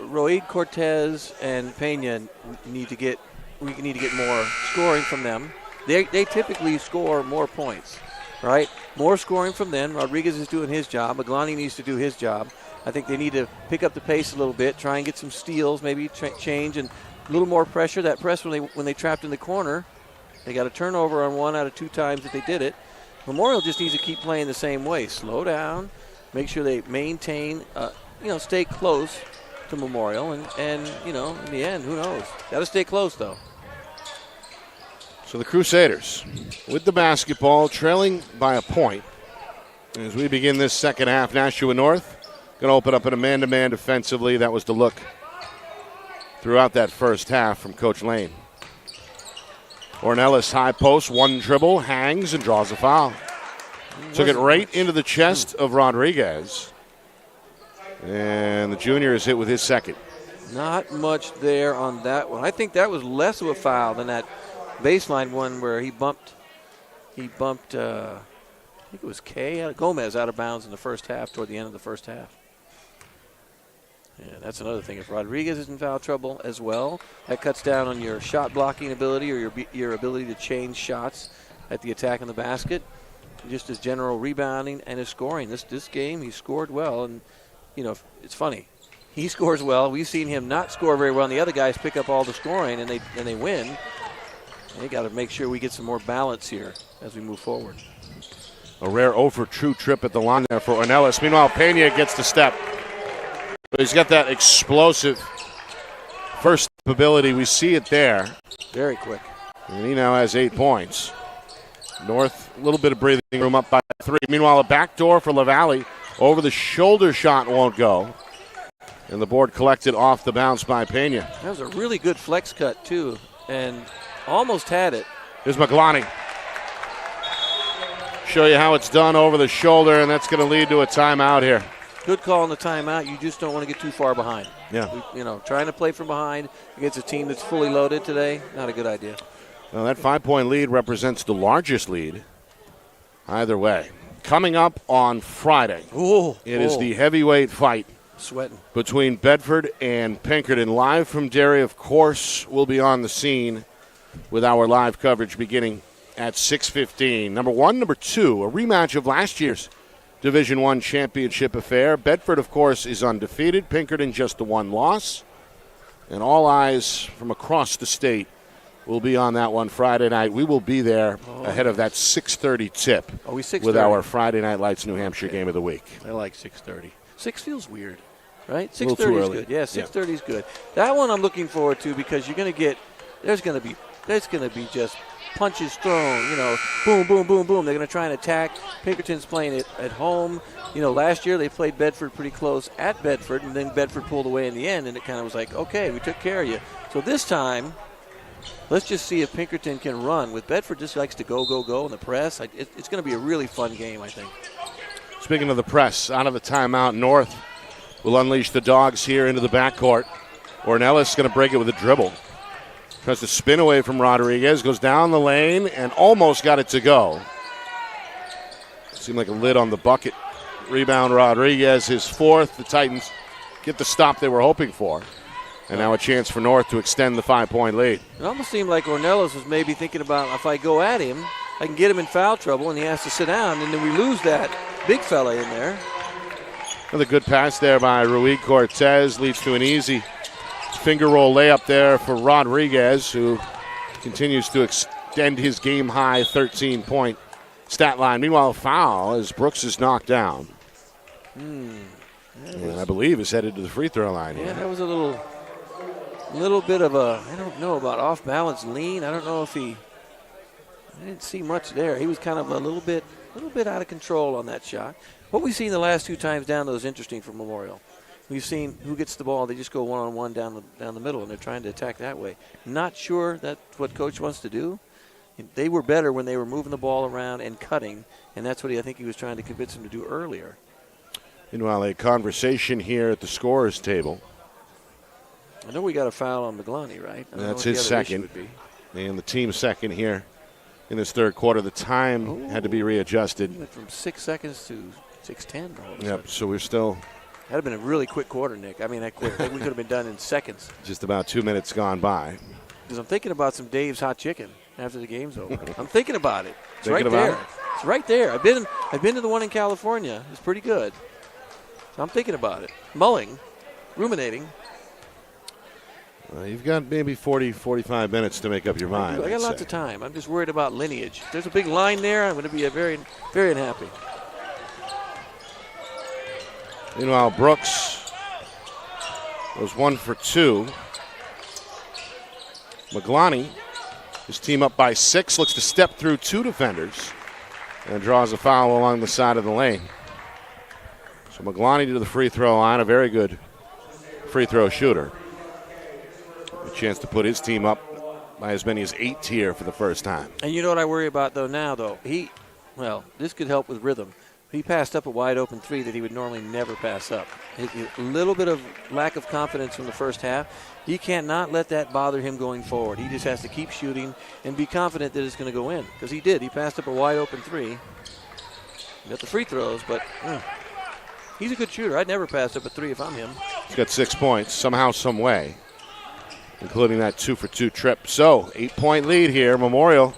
Roed Cortez and Pena need to get more scoring from them. They typically score more points, right? More scoring from them. Rodriguez is doing his job. Aglani needs to do his job. I think they need to pick up the pace a little bit, try and get some steals, maybe change, and a little more pressure. That press when they trapped in the corner, they got a turnover on 1 out of 2 times that they did it. Memorial just needs to keep playing the same way. Slow down, make sure they maintain, stay close to Memorial, and in the end, who knows? Got to stay close, though. So the Crusaders with the basketball, trailing by a point. As we begin this second half, Nashua North going to open up an a man-to-man defensively. That was the look throughout that first half from Coach Lane. Ornelas high post, 1 dribble, hangs and draws a foul. Took it right into the chest of Rodriguez. And the junior is hit with his second. Not much there on that one. I think that was less of a foul than that baseline one where he bumped I think it was Gomez out of bounds in the first half, toward the end of the first half. Yeah, that's another thing. If Rodriguez is in foul trouble as well, that cuts down on your shot blocking ability or your ability to change shots at the attack in the basket. Just his general rebounding and his scoring. This game, he scored well, and it's funny. He scores well. We've seen him not score very well, and the other guys pick up all the scoring and they win. And they got to make sure we get some more balance here as we move forward. A rare 0 for true trip at the line there for Ornelas. Meanwhile, Pena gets the step. But he's got that explosive first ability. We see it there. Very quick. And he now has 8 points. North, a little bit of breathing room, up by 3. Meanwhile, a backdoor for LaValle. Over the shoulder shot won't go. And the board collected off the bounce by Pena. That was a really good flex cut, too. And almost had it. Here's McGloney. Show you how it's done over the shoulder, and that's going to lead to a timeout here. Good call on the timeout. You just don't want to get too far behind. Yeah. Trying to play from behind against a team that's fully loaded today, not a good idea. Well, that 5-point lead represents the largest lead either way. Coming up on Friday, it is the heavyweight fight between Bedford and Pinkerton. Live from Derry, of course, we'll be on the scene with our live coverage beginning at 6:15. Number 1, number 2, a rematch of last year's Division I championship affair. Bedford, of course, is undefeated. Pinkerton just the 1 loss. And all eyes from across the state will be on that one Friday night. We will be there ahead of that 6:30 tip with our Friday Night Lights New Hampshire game of the week. I like 6:30. 6 feels weird, right? 6:30 is good. Yeah, 6:30 is good. That one I'm looking forward to because you're going to get – there's going to be just punches thrown, boom, boom, boom, boom. They're going to try and attack. Pinkerton's playing it at home. Last year they played Bedford pretty close at Bedford, and then Bedford pulled away in the end, and it kind of was like, okay, we took care of you. So this time, let's just see if Pinkerton can run. With Bedford, just likes to go in the press. It's going to be a really fun game, I think. Speaking of the press, out of the timeout, North will unleash the Dogs here into the backcourt. Ornelas going to break it with a dribble. Tries to spin away from Rodriguez, goes down the lane, and almost got it to go. Seemed like a lid on the bucket. Rebound Rodriguez, his fourth. The Titans get the stop they were hoping for. And now a chance for North to extend the 5-point lead. It almost seemed like Ornelas was maybe thinking about, if I go at him, I can get him in foul trouble, and he has to sit down, and then we lose that big fella in there. Another good pass there by Rui Cortez leads to an easy finger roll layup there for Rodriguez, who continues to extend his game-high 13-point stat line. Meanwhile, a foul as Brooks is knocked down. And I believe is headed to the free throw line. Yeah, that was a little bit of a, I don't know about off-balance lean. I don't know if I didn't see much there. He was kind of a little bit out of control on that shot. What we've seen the last 2 times down, though, is interesting for Memorial. We've seen who gets the ball. They just go one-on-one down the middle, and they're trying to attack that way. Not sure that's what Coach wants to do. They were better when they were moving the ball around and cutting, and that's what I think he was trying to convince them to do earlier. Meanwhile, a conversation here at the scorer's table. I know we got a foul on Maglani, right? That's his second, and the team's second here in this third quarter. The time had to be readjusted. Went from 6 seconds to 6:10. Yep, so we're still. That would have been a really quick quarter, Nick. I mean, that quick. We could have been done in seconds. Just about 2 minutes gone by. Because I'm thinking about some Dave's hot chicken after the game's over. I'm thinking about it. It's Thinking right about there. it? It's right there. I've been to the one in California. It's pretty good. So I'm thinking about it. Mulling, ruminating. You've got maybe 40, 45 minutes to make up your mind. I got lots of time. I'm just worried about lineage. If there's a big line there, I'm going to be very, very unhappy. Meanwhile, Brooks was 1 for 2. Maglani, his team up by 6, looks to step through 2 defenders and draws a foul along the side of the lane. So Maglani to the free throw line, a very good free throw shooter. A chance to put his team up by as many as 8 here for the first time. And you know what I worry about, though, this could help with rhythm. He passed up a wide-open 3 that he would normally never pass up. A little bit of lack of confidence from the first half. He cannot let that bother him going forward. He just has to keep shooting and be confident that it's going to go in. Because he did. He passed up a wide-open 3. He got the free throws, but he's a good shooter. I'd never pass up a 3 if I'm him. He's got 6 points somehow, some way, including that 2-for-2 trip. So, 8-point lead here. Memorial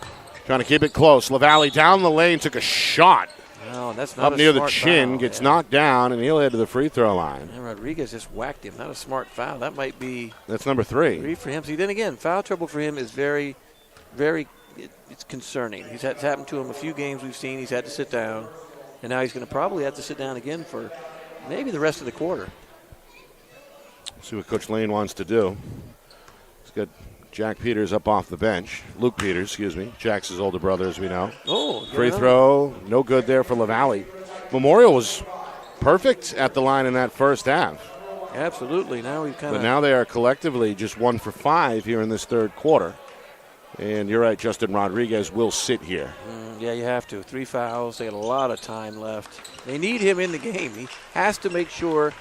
trying to keep it close. LaValle down the lane, took a shot. No, that's not up near the smart chin, foul. Gets knocked down, and he'll head to the free throw line. And Rodriguez just whacked him. Not a smart foul. That might be. That's number 3. 3 for him. See, then again, foul trouble for him is very, very. It's concerning. It's happened to him a few games we've seen. He's had to sit down, and now he's going to probably have to sit down again for maybe the rest of the quarter. See what Coach Lane wants to do. He's got Jack Peters up off the bench. Luke Peters, excuse me. Jack's his older brother, as we know. Oh, free throw, no good there for LaValle. Memorial was perfect at the line in that first half. Absolutely. Now we've kind of. But now they are collectively just 1 for 5 here in this third quarter. And you're right, Justin Rodriguez will sit here. Yeah, you have to. 3 fouls. They got a lot of time left. They need him in the game. He has to make sure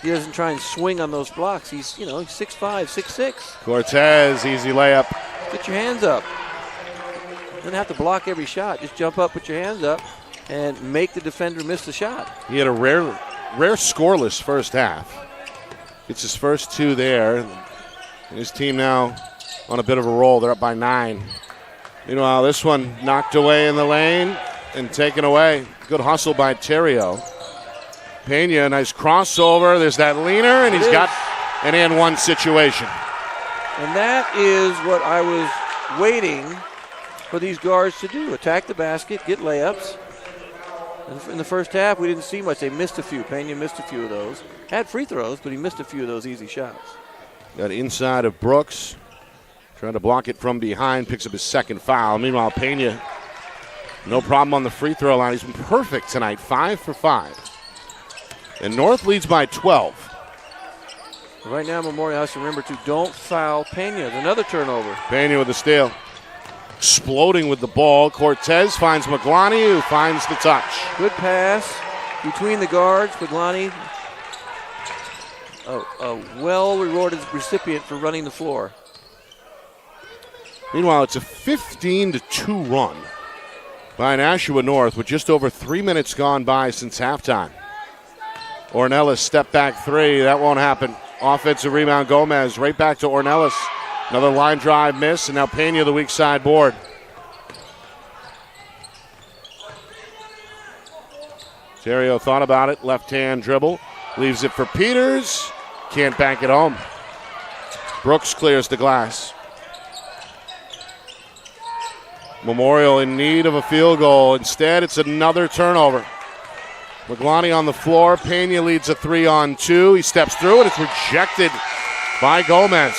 he doesn't try and swing on those blocks. He's 6'5", 6'6". Cortez, easy layup. Get your hands up. You don't have to block every shot. Just jump up, put your hands up, and make the defender miss the shot. He had a rare scoreless first half. Gets his first 2 there. And his team now on a bit of a roll. They're up by 9. Meanwhile, this one knocked away in the lane and taken away. Good hustle by Terrio. Pena, nice crossover. There's that leaner, and he's got an and-1 situation. And that is what I was waiting for these guards to do. Attack the basket, get layups. And in the first half, we didn't see much. They missed a few. Pena missed a few of those. Had free throws, but he missed a few of those easy shots. Got inside of Brooks. Trying to block it from behind. Picks up his second foul. Meanwhile, Pena, no problem on the free throw line. He's been perfect tonight, 5 for 5. And North leads by 12. Right now, Memorial has to remember to don't foul Pena. Another turnover. Pena with the steal. Exploding with the ball. Cortez finds Maglani, who finds the touch. Good pass. between the guards. Paglani, a well-rewarded recipient for running the floor. Meanwhile, it's a 15-2 run by Nashua North with just over 3 minutes gone by since halftime. Ornelas step back three. That won't happen. Offensive rebound, Gomez. Right back to Ornelas. Another line drive miss, and now Pena the weak side board. Terrio thought about it. Left-hand dribble. Leaves it for Peters. Can't bank it home. Brooks clears the glass. Memorial in need of a field goal. Instead, it's another turnover. Maglani on the floor. Pena leads a 3-on-2. He steps through, and it's rejected by Gomez.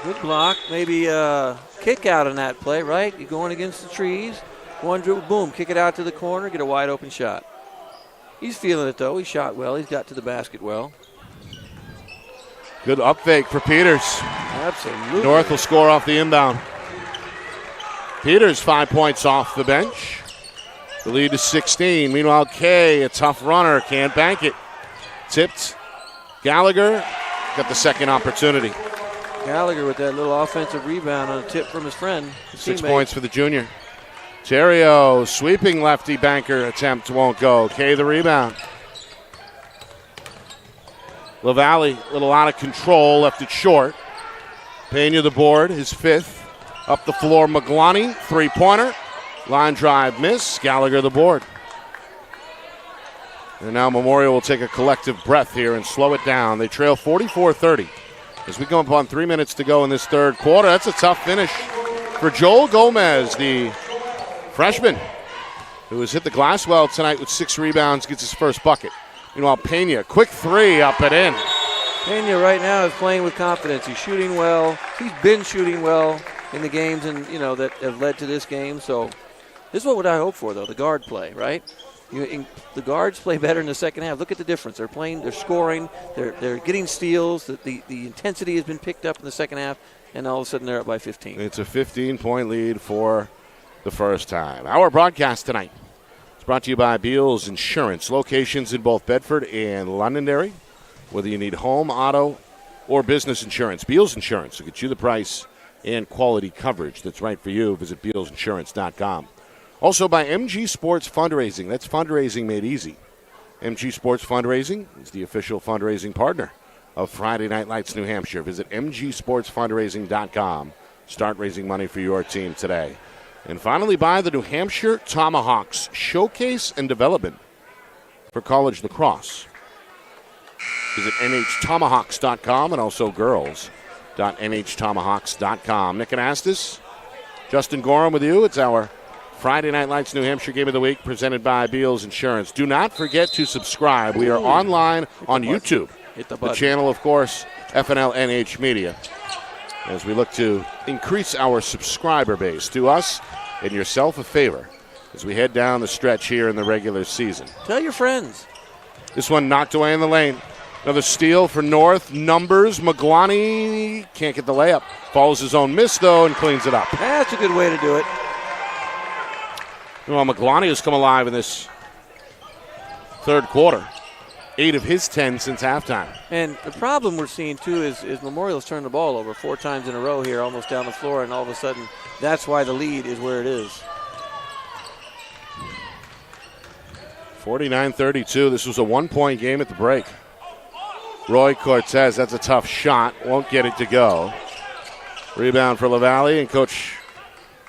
Good block. Maybe a kick out on that play, right? You're going against the trees. One dribble, boom, kick it out to the corner, get a wide open shot. He's feeling it, though. He shot well. He's got to the basket well. Good up fake for Peters. Absolutely. North will score off the inbound. Peters 5 points off the bench. The lead is 16. Meanwhile, Kay, a tough runner, can't bank it. Tipped. Gallagher got the second opportunity. Gallagher with that little offensive rebound on a tip from his friend. His 6 teammate. points for the junior. Terrio, sweeping lefty banker attempt won't go. Kay the rebound. LaValle, a little out of control, left it short. Pena the board, his fifth. Up the floor, Maglani, three-pointer. Line drive miss, Gallagher the board. And now Memorial will take a collective breath here and slow it down. They trail 44-30. As we come up on 3 minutes to go in this third quarter, that's a tough finish for Joel Gomez, the freshman, who has hit the glass well tonight with 6 rebounds, gets his first bucket. Meanwhile, Pena, quick three up and in. Pena right now is playing with confidence. He's shooting well. He's been shooting well in the games that have led to this game. So this is what I hope for, though, the guard play, right? The guards play better in the second half. Look at the difference. They're playing, they're scoring, they're getting steals. The intensity has been picked up in the second half, and all of a sudden they're up by 15. It's a 15-point lead for the first time. Our broadcast tonight is brought to you by Beals Insurance. Locations in both Bedford and Londonderry. Whether you need home, auto, or business insurance, Beals Insurance will get you the price and quality coverage that's right for you. Visit BealsInsurance.com. Also by MG Sports Fundraising. That's fundraising made easy. MG Sports Fundraising is the official fundraising partner of Friday Night Lights New Hampshire. Visit MGSportsFundraising.com. Start raising money for your team today. And finally by the New Hampshire Tomahawks Showcase and Development for college lacrosse. Visit NHTomahawks.com and also girls.NHTomahawks.com. Nick Anastas, Justin Gorham with you. It's our Friday Night Lights New Hampshire Game of the Week presented by Beals Insurance. Do not forget to subscribe. We are online on YouTube. The channel, of course, FNL NH Media. As we look to increase our subscriber base, do us and yourself a favor as we head down the stretch here in the regular season. Tell your friends. This one knocked away in the lane. Another steal for North. Numbers. Maglani can't get the layup. Follows his own miss, though, and cleans it up. That's a good way to do it. Well, Maglani has come alive in this third quarter. 8 of his 10 since halftime. And the problem we're seeing, too, is Memorial's turned the ball over 4 times in a row here, almost down the floor, and all of a sudden that's why the lead is where it is. 49-32. This was a 1-point game at the break. Roy Cortez, that's a tough shot. Won't get it to go. Rebound for LaValle, and Coach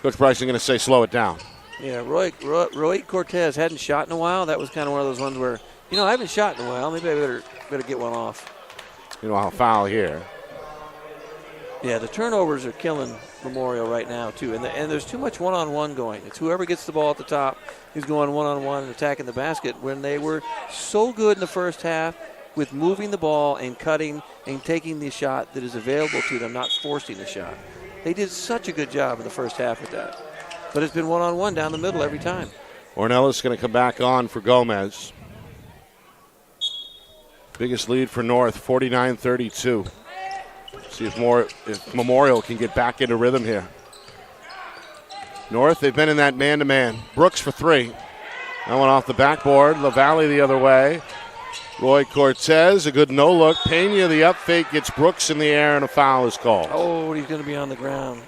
Bryson going to say slow it down. Yeah, Roy Cortez hadn't shot in a while. That was kind of one of those ones where, I haven't shot in a while. Maybe I better get one off. I'll foul here. Yeah, the turnovers are killing Memorial right now, too. And there's too much one-on-one going. It's whoever gets the ball at the top who's going one-on-one and attacking the basket when they were so good in the first half with moving the ball and cutting and taking the shot that is available to them, not forcing the shot. They did such a good job in the first half with that. But it's been one-on-one down the middle every time. Ornelas going to come back on for Gomez. Biggest lead for North, 49-32. See if Memorial can get back into rhythm here. North, they've been in that man-to-man. Brooks for 3. That one off the backboard. LaValle the other way. Roy Cortez, a good no-look. Pena, the up fake, gets Brooks in the air, and a foul is called. Oh, he's going to be on the ground.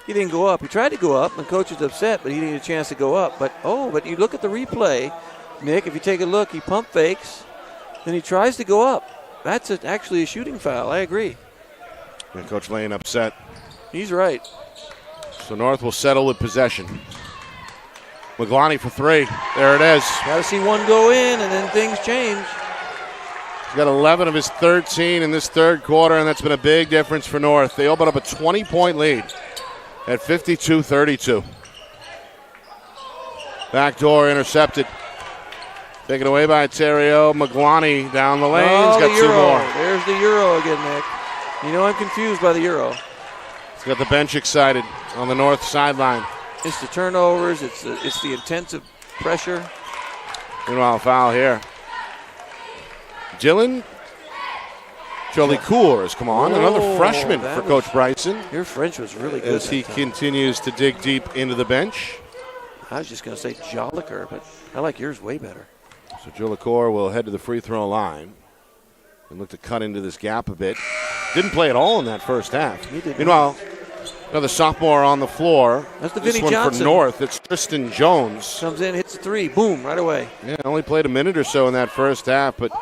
He didn't go up. He tried to go up, and coach was upset, but he didn't get a chance to go up. But you look at the replay, Nick, if you take a look, he pump fakes, then he tries to go up. That's actually a shooting foul. I agree. And Coach Lane upset. He's right. So North will settle with possession. McGloney for three. There it is. Got to see one go in, and then things change. He's got 11 of his 13 in this third quarter, and that's been a big difference for North. They open up a 20-point lead at 52-32. Backdoor intercepted. Taken away by Terrio. McGloney down the lane. He's got two more. There's the Euro again, Nick. You know I'm confused by the Euro. He's got the bench excited on the North sideline. It's the turnovers. It's the intensive pressure. Meanwhile, foul here. Dylan Jolicoeur has come on. Another freshman for Coach Bryson. Your French was really good. As he continues to dig deep into the bench. I was just going to say Jolicoeur, but I like yours way better. So Jolicoeur will head to the free throw line and look to cut into this gap a bit. Didn't play at all in that first half. Meanwhile, another sophomore on the floor. That's the this Vinny one Johnson. For North. It's Tristan Jones. Comes in, hits a three. Boom, right away. Yeah, only played a minute or so in that first half, but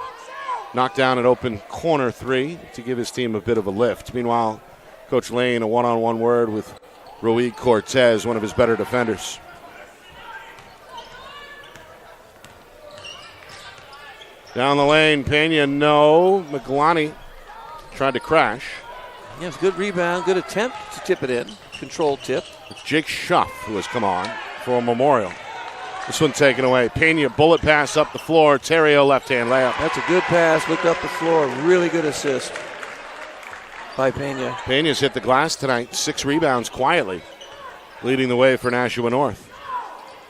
knocked down an open corner three to give his team a bit of a lift. Meanwhile, Coach Lane, a one-on-one word with Rui Cortez, one of his better defenders. Down the lane, Pena, no. McGloney tried to crash. Yeah, it's a good rebound, good attempt to tip it in. Controlled tip. It's Jake Schuff who has come on for Memorial. This one taken away. Pena, bullet pass up the floor. Terrio, left-hand layup. That's a good pass. Looked up the floor. Really good assist by Pena. Pena's hit the glass tonight. 6 rebounds quietly, leading the way for Nashua North.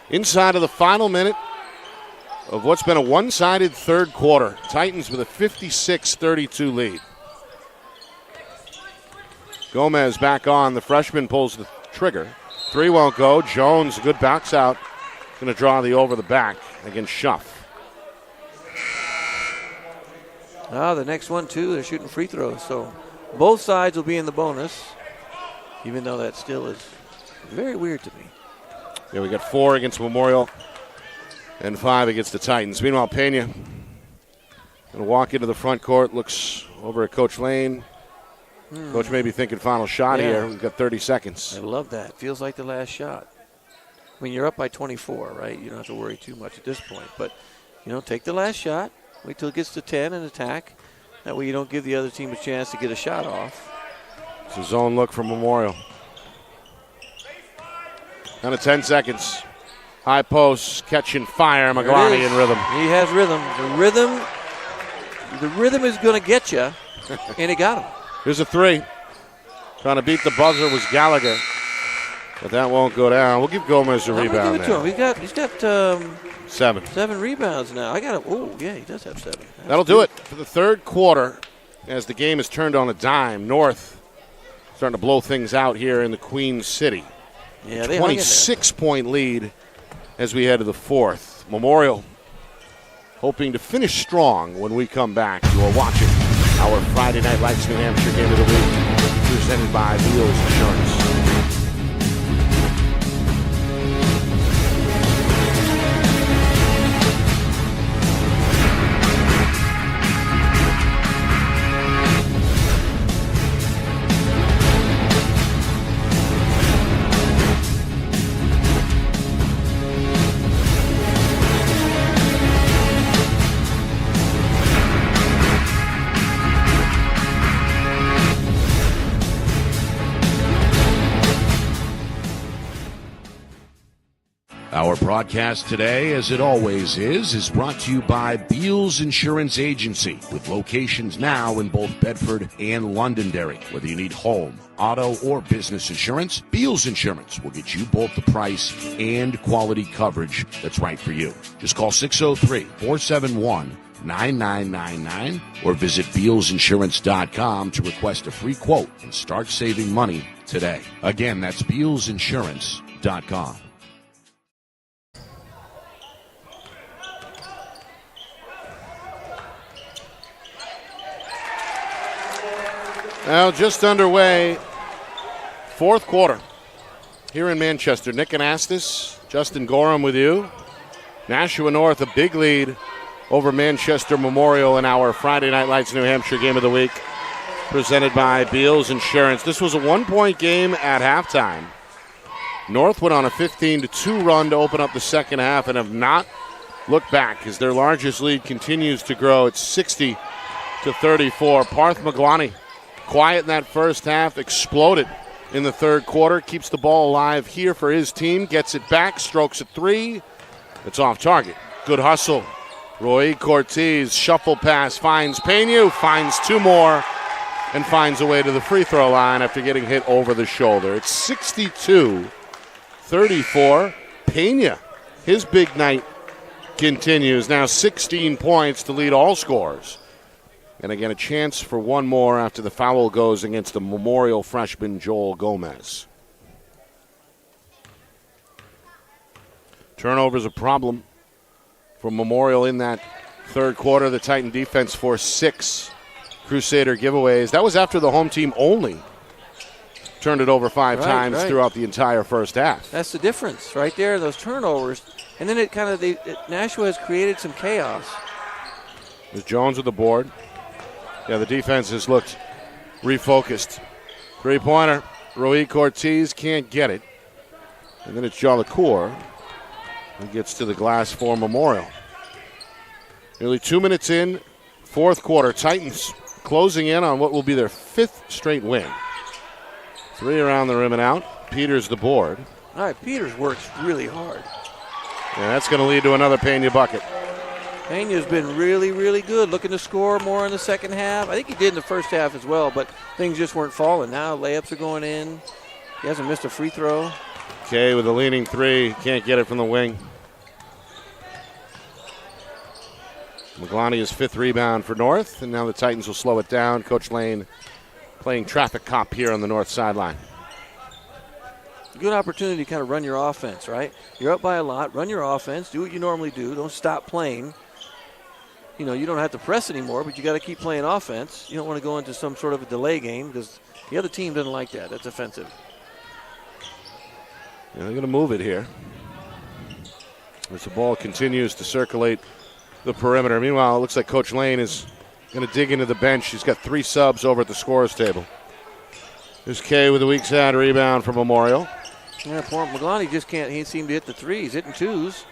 Inside of the final minute of what's been a one-sided third quarter. Titans with a 56-32 lead. Gomez back on. The freshman pulls the trigger. Three won't go. Jones, a good bounce out. Going to draw the over the back against Schuff. The next one, too, they're shooting free throws. So both sides will be in the bonus, even though that still is very weird to me. Yeah, we got 4 against Memorial and 5 against the Titans. Meanwhile, Pena going to walk into the front court, looks over at Coach Lane. Coach may be thinking final shot here. We've got 30 seconds. I love that. Feels like the last shot. I mean, you're up by 24, right? You don't have to worry too much at this point. But, take the last shot. Wait till it gets to 10 and attack. That way you don't give the other team a chance to get a shot off. It's a zone look from Memorial. Down to 10 seconds. High post, catch and fire. McGloney in rhythm. He has rhythm. The rhythm is going to get you, and he got him. Here's a three. Trying to beat the buzzer was Gallagher. But that won't go down. We'll give Gomez a rebound give it to him. He's got 7. 7 rebounds now. I got him. Oh, yeah, he does have 7. That'll do it for the third quarter as the game is turned on a dime. North starting to blow things out here in the Queen City. Yeah, they 26-point lead as we head to the fourth. Memorial hoping to finish strong when we come back. You are watching our Friday Night Lights New Hampshire Game of the Week, presented by Beals Insurance. Our broadcast today, as it always is brought to you by Beals Insurance Agency, with locations now in both Bedford and Londonderry. Whether you need home, auto, or business insurance, Beals Insurance will get you both the price and quality coverage that's right for you. Just call 603-471 888-866-9999 or visit BealsInsurance.com to request a free quote and start saving money today. Again, that's BealsInsurance.com. Now just underway, fourth quarter here in Manchester. Nick Anastas, Justin Gorham with you. Nashua North, a big lead over Manchester Memorial in our Friday Night Lights New Hampshire Game of the Week, presented by Beals Insurance. This was a one-point game at halftime. North went on a 15-2 run to open up the second half and have not looked back as their largest lead continues to grow. It's 60-34. Parth Maglani, quiet in that first half, exploded in the third quarter, keeps the ball alive here for his team, gets it back, strokes a three. It's off target. Good hustle. Roy Cortez, shuffle pass, finds Pena, finds two more, and finds a way to the free throw line after getting hit over the shoulder. It's 62-34. Pena, his big night continues. Now 16 points to lead all scorers. And again, a chance for one more after the foul goes against the Memorial freshman Joel Gomez. Turnover's a problem for Memorial in that third quarter. The Titan defense forced 6 Crusader giveaways. That was after the home team only turned it over five times throughout the entire first half. That's the difference right there, those turnovers. And then Nashua has created some chaos. There's Jones with the board. Yeah, the defense has looked refocused. Three-pointer. Roy Cortez can't get it. And then it's Jalacour who gets to the glass for Memorial. Nearly 2 minutes in, fourth quarter. Titans closing in on what will be their 5th straight win. 3 around the rim and out. Peters the board. All right, Peters works really hard. And that's going to lead to another Pena bucket. Pena's been really, really good. Looking to score more in the second half. I think he did in the first half as well, but things just weren't falling. Now layups are going in. He hasn't missed a free throw. Kay with a leaning three. Can't get it from the wing. Maglani is 5th rebound for North, and now the Titans will slow it down. Coach Lane playing traffic cop here on the north sideline. Good opportunity to kind of run your offense, right? You're up by a lot. Run your offense. Do what you normally do. Don't stop playing. You know, you don't have to press anymore, but you got to keep playing offense. You don't want to go into some sort of a delay game because the other team doesn't like that. That's offensive. Yeah, they're going to move it here as the ball continues to circulate the perimeter. Meanwhile, it looks like Coach Lane is going to dig into the bench. He's got 3 subs over at the scorer's table. There's Kay with a weak side rebound for Memorial. Yeah, poor Maglani just can't seem to hit the threes, hitting twos.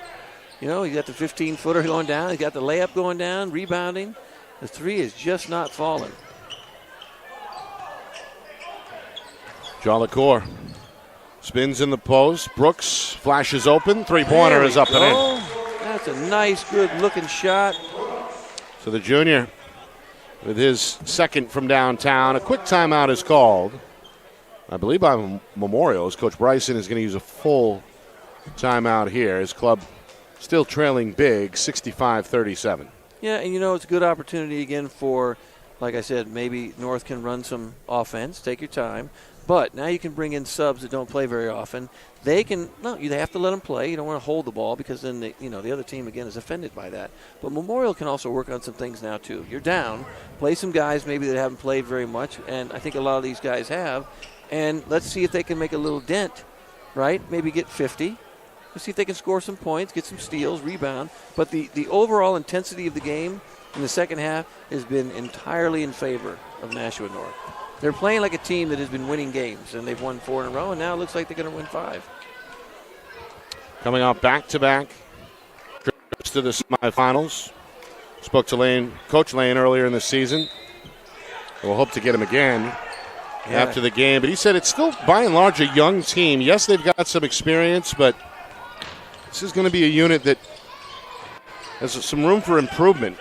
You know, he got the 15-footer going down. He got the layup going down, rebounding. The three is just not falling. Jalacour spins in the post. Brooks flashes open. Three-pointer is up and in. That's a nice, good-looking shot. So the junior with his second from downtown. A quick timeout is called, I believe, by Memorial, as Coach Bryson is going to use a full timeout here. His club still trailing big, 65-37. Yeah, and you know, it's a good opportunity again for, like I said, maybe North can run some offense. Take your time. But now you can bring in subs that don't play very often. They have to let them play. You don't want to hold the ball because then the other team again is offended by that. But Memorial can also work on some things now too. You're down, play some guys maybe that haven't played very much, and I think a lot of these guys have. And let's see if they can make a little dent, right? Maybe get 50. Let's see if they can score some points, get some steals, rebound. But the overall intensity of the game in the second half has been entirely in favor of Nashua North. They're playing like a team that has been winning games, and they've won 4 in a row, and now it looks like they're going to win 5. Coming off back-to-back trips to the semifinals. Spoke to Coach Lane earlier in the season. We'll hope to get him again after the game. But he said it's still, by and large, a young team. Yes, they've got some experience, but this is going to be a unit that has some room for improvement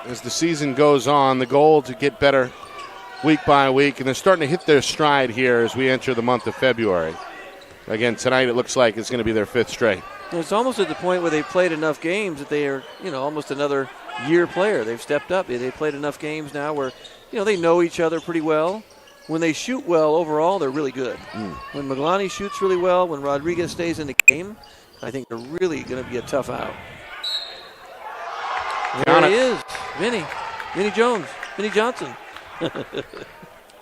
as the season goes on. The goal to get better week by week, and they're starting to hit their stride here as we enter the month of February. Again, tonight it looks like it's going to be their 5th straight. It's almost at the point where they've played enough games that they are, almost another year player. They've stepped up. They've played enough games now where, they know each other pretty well. When they shoot well overall, they're really good. When Maglani shoots really well, when Rodriguez stays in the game, I think they're really going to be a tough out. There he is, Vinny Johnson.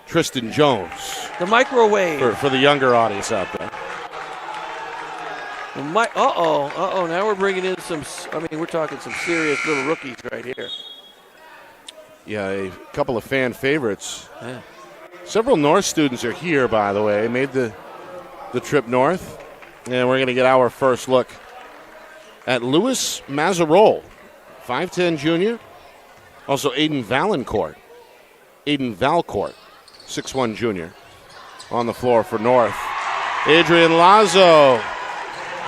Tristan Jones. The microwave. For the younger audience out there. Now we're bringing in we're talking some serious little rookies right here. Yeah, a couple of fan favorites. Yeah. Several North students are here, by the way. Made the trip north. And we're going to get our first look at Louis Mazarol, 5'10 junior. Also Aiden Valcourt, 6'1 junior, on the floor for North. Adrian Lazo.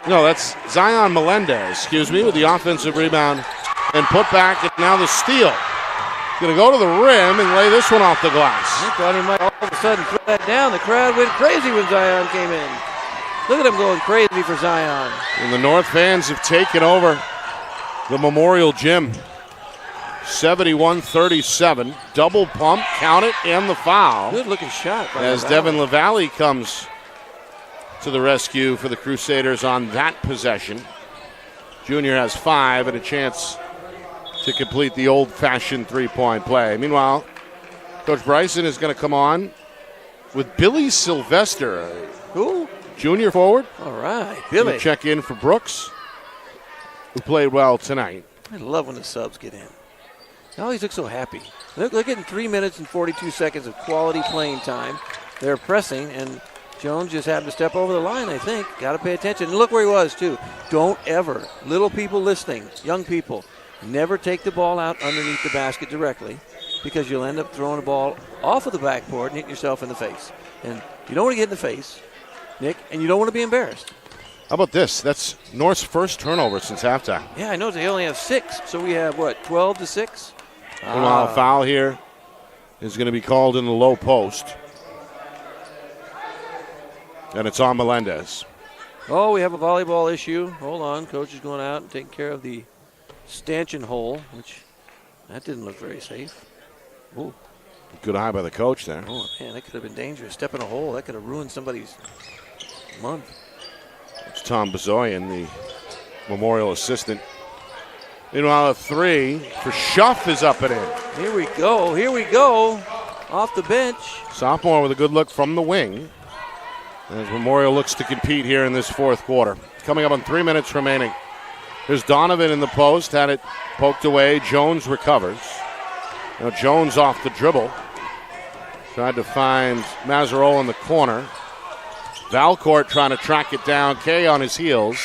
No, that's Zion Melendez, with the offensive rebound and put back, and now the steal. Going to go to the rim and lay this one off the glass. I thought he might all of a sudden throw that down. The crowd went crazy when Zion came in. Look at him going crazy for Zion. And the North fans have taken over the Memorial Gym. 71-37. Double pump, count it, and the foul. Good looking shot by as Devin LaValle comes to the rescue for the Crusaders on that possession. Junior has 5 and a chance to complete the old-fashioned three-point play. Meanwhile, Coach Bryson is going to come on with Billy Sylvester. Who? Junior forward. All right, Billy. Check in for Brooks, who played well tonight. I love when the subs get in. They always look so happy. They're getting 3 minutes and 42 seconds of quality playing time. They're pressing, and Jones just happened to step over the line, I think. Got to pay attention. And look where he was, too. Don't ever, little people listening, young people, never take the ball out underneath the basket directly, because you'll end up throwing the ball off of the backboard and hitting yourself in the face. And you don't want to get in the face, Nick, and you don't want to be embarrassed. How about this? That's North's first turnover since halftime. Yeah, I know they only have 6, so we have, 12-6? A foul here is going to be called in the low post. And it's on Melendez. Oh, we have a volleyball issue. Hold on. Coach is going out and taking care of the stanchion hole, which that didn't look very safe. Ooh. Good eye by the coach there. Oh, man, that could have been dangerous. Step in a hole. That could have ruined somebody's month. It's Tom Bezoyan, the Memorial assistant. Meanwhile, a 3 for Schuff is up and in. Here we go. Off the bench. Sophomore with a good look from the wing. As Memorial looks to compete here in this fourth quarter. Coming up on 3 minutes remaining. Here's Donovan in the post. Had it poked away. Jones recovers. Now Jones off the dribble. Tried to find Mazarol in the corner. Valcourt trying to track it down. Kay on his heels.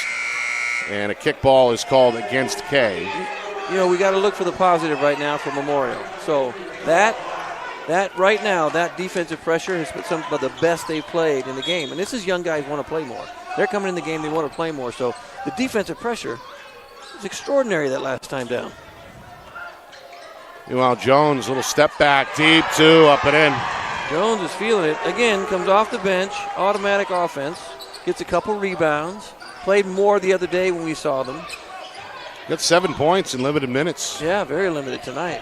And a kickball is called against Kay. We got to look for the positive right now for Memorial. So that right now, that defensive pressure has been some of the best they've played in the game. And this is young guys want to play more. They're coming in the game, they want to play more. So the defensive pressure is extraordinary that last time down. Meanwhile, Jones, little step back, deep two, up and in. Jones is feeling it. Again, comes off the bench, automatic offense, gets a couple rebounds. Played more the other day when we saw them. Got 7 points in limited minutes. Yeah, very limited tonight.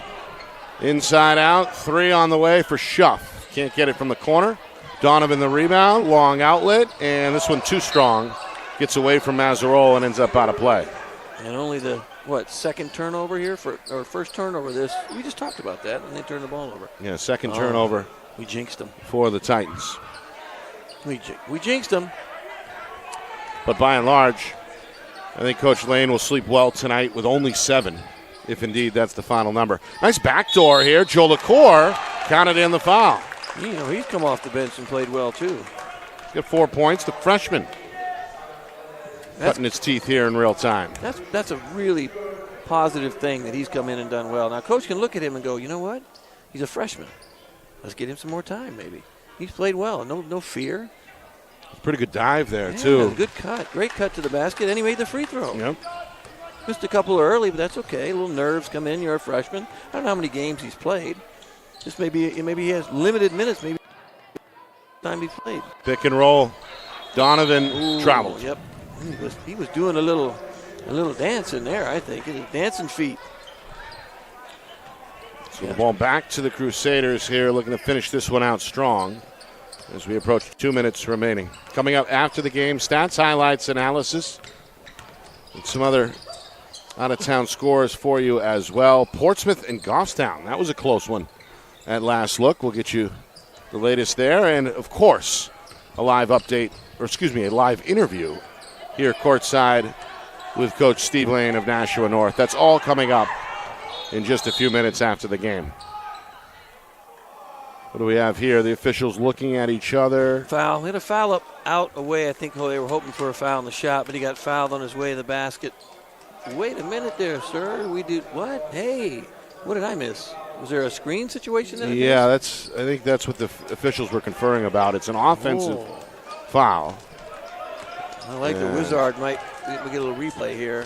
Inside out, 3 on the way for Schuff. Can't get it from the corner. Donovan the rebound, long outlet, and this one too strong. Gets away from Mazarol and ends up out of play. And only the, second turnover here, or first turnover this. We just talked about that, and they turned the ball over. Yeah, second turnover. We jinxed them. For the Titans. We jinxed them. But by and large, I think Coach Lane will sleep well tonight with only 7, if indeed that's the final number. Nice backdoor here. Joe LaCour counted in the foul. He's come off the bench and played well, too. He's got 4 points. The freshman cutting his teeth here in real time. That's a really positive thing that he's come in and done well. Now, Coach can look at him and go, you know what? He's a freshman. Let's get him some more time, maybe. He's played well. No fear. Pretty good dive there, too. Good cut. Great cut to the basket, and he made the free throw. Yep. Missed a couple early, but that's okay. A little nerves come in. You're a freshman. I don't know how many games he's played. Just maybe he has limited minutes. Maybe time he played. Pick and roll. Donovan traveled. Yep. He was doing a little dance in there, I think. Dancing feet. So the ball back to the Crusaders here, looking to finish this one out strong as we approach 2 minutes remaining. Coming up after the game, stats, highlights, analysis, and some other out-of-town scores for you as well. Portsmouth and Goffstown, that was a close one at last look. We'll get you the latest there. And, of course, a live update, a live interview here courtside with Coach Steve Lane of Nashua North. That's all coming up in just a few minutes after the game. What do we have here? The officials looking at each other. Foul. He had a foul out away. I think they were hoping for a foul in the shot, but he got fouled on his way to the basket. Wait a minute there, sir. We did what? Hey, what did I miss? Was there a screen situation there? Yeah, I think that's what the officials were conferring about. It's an offensive foul. I like the Wizard might get a little replay here.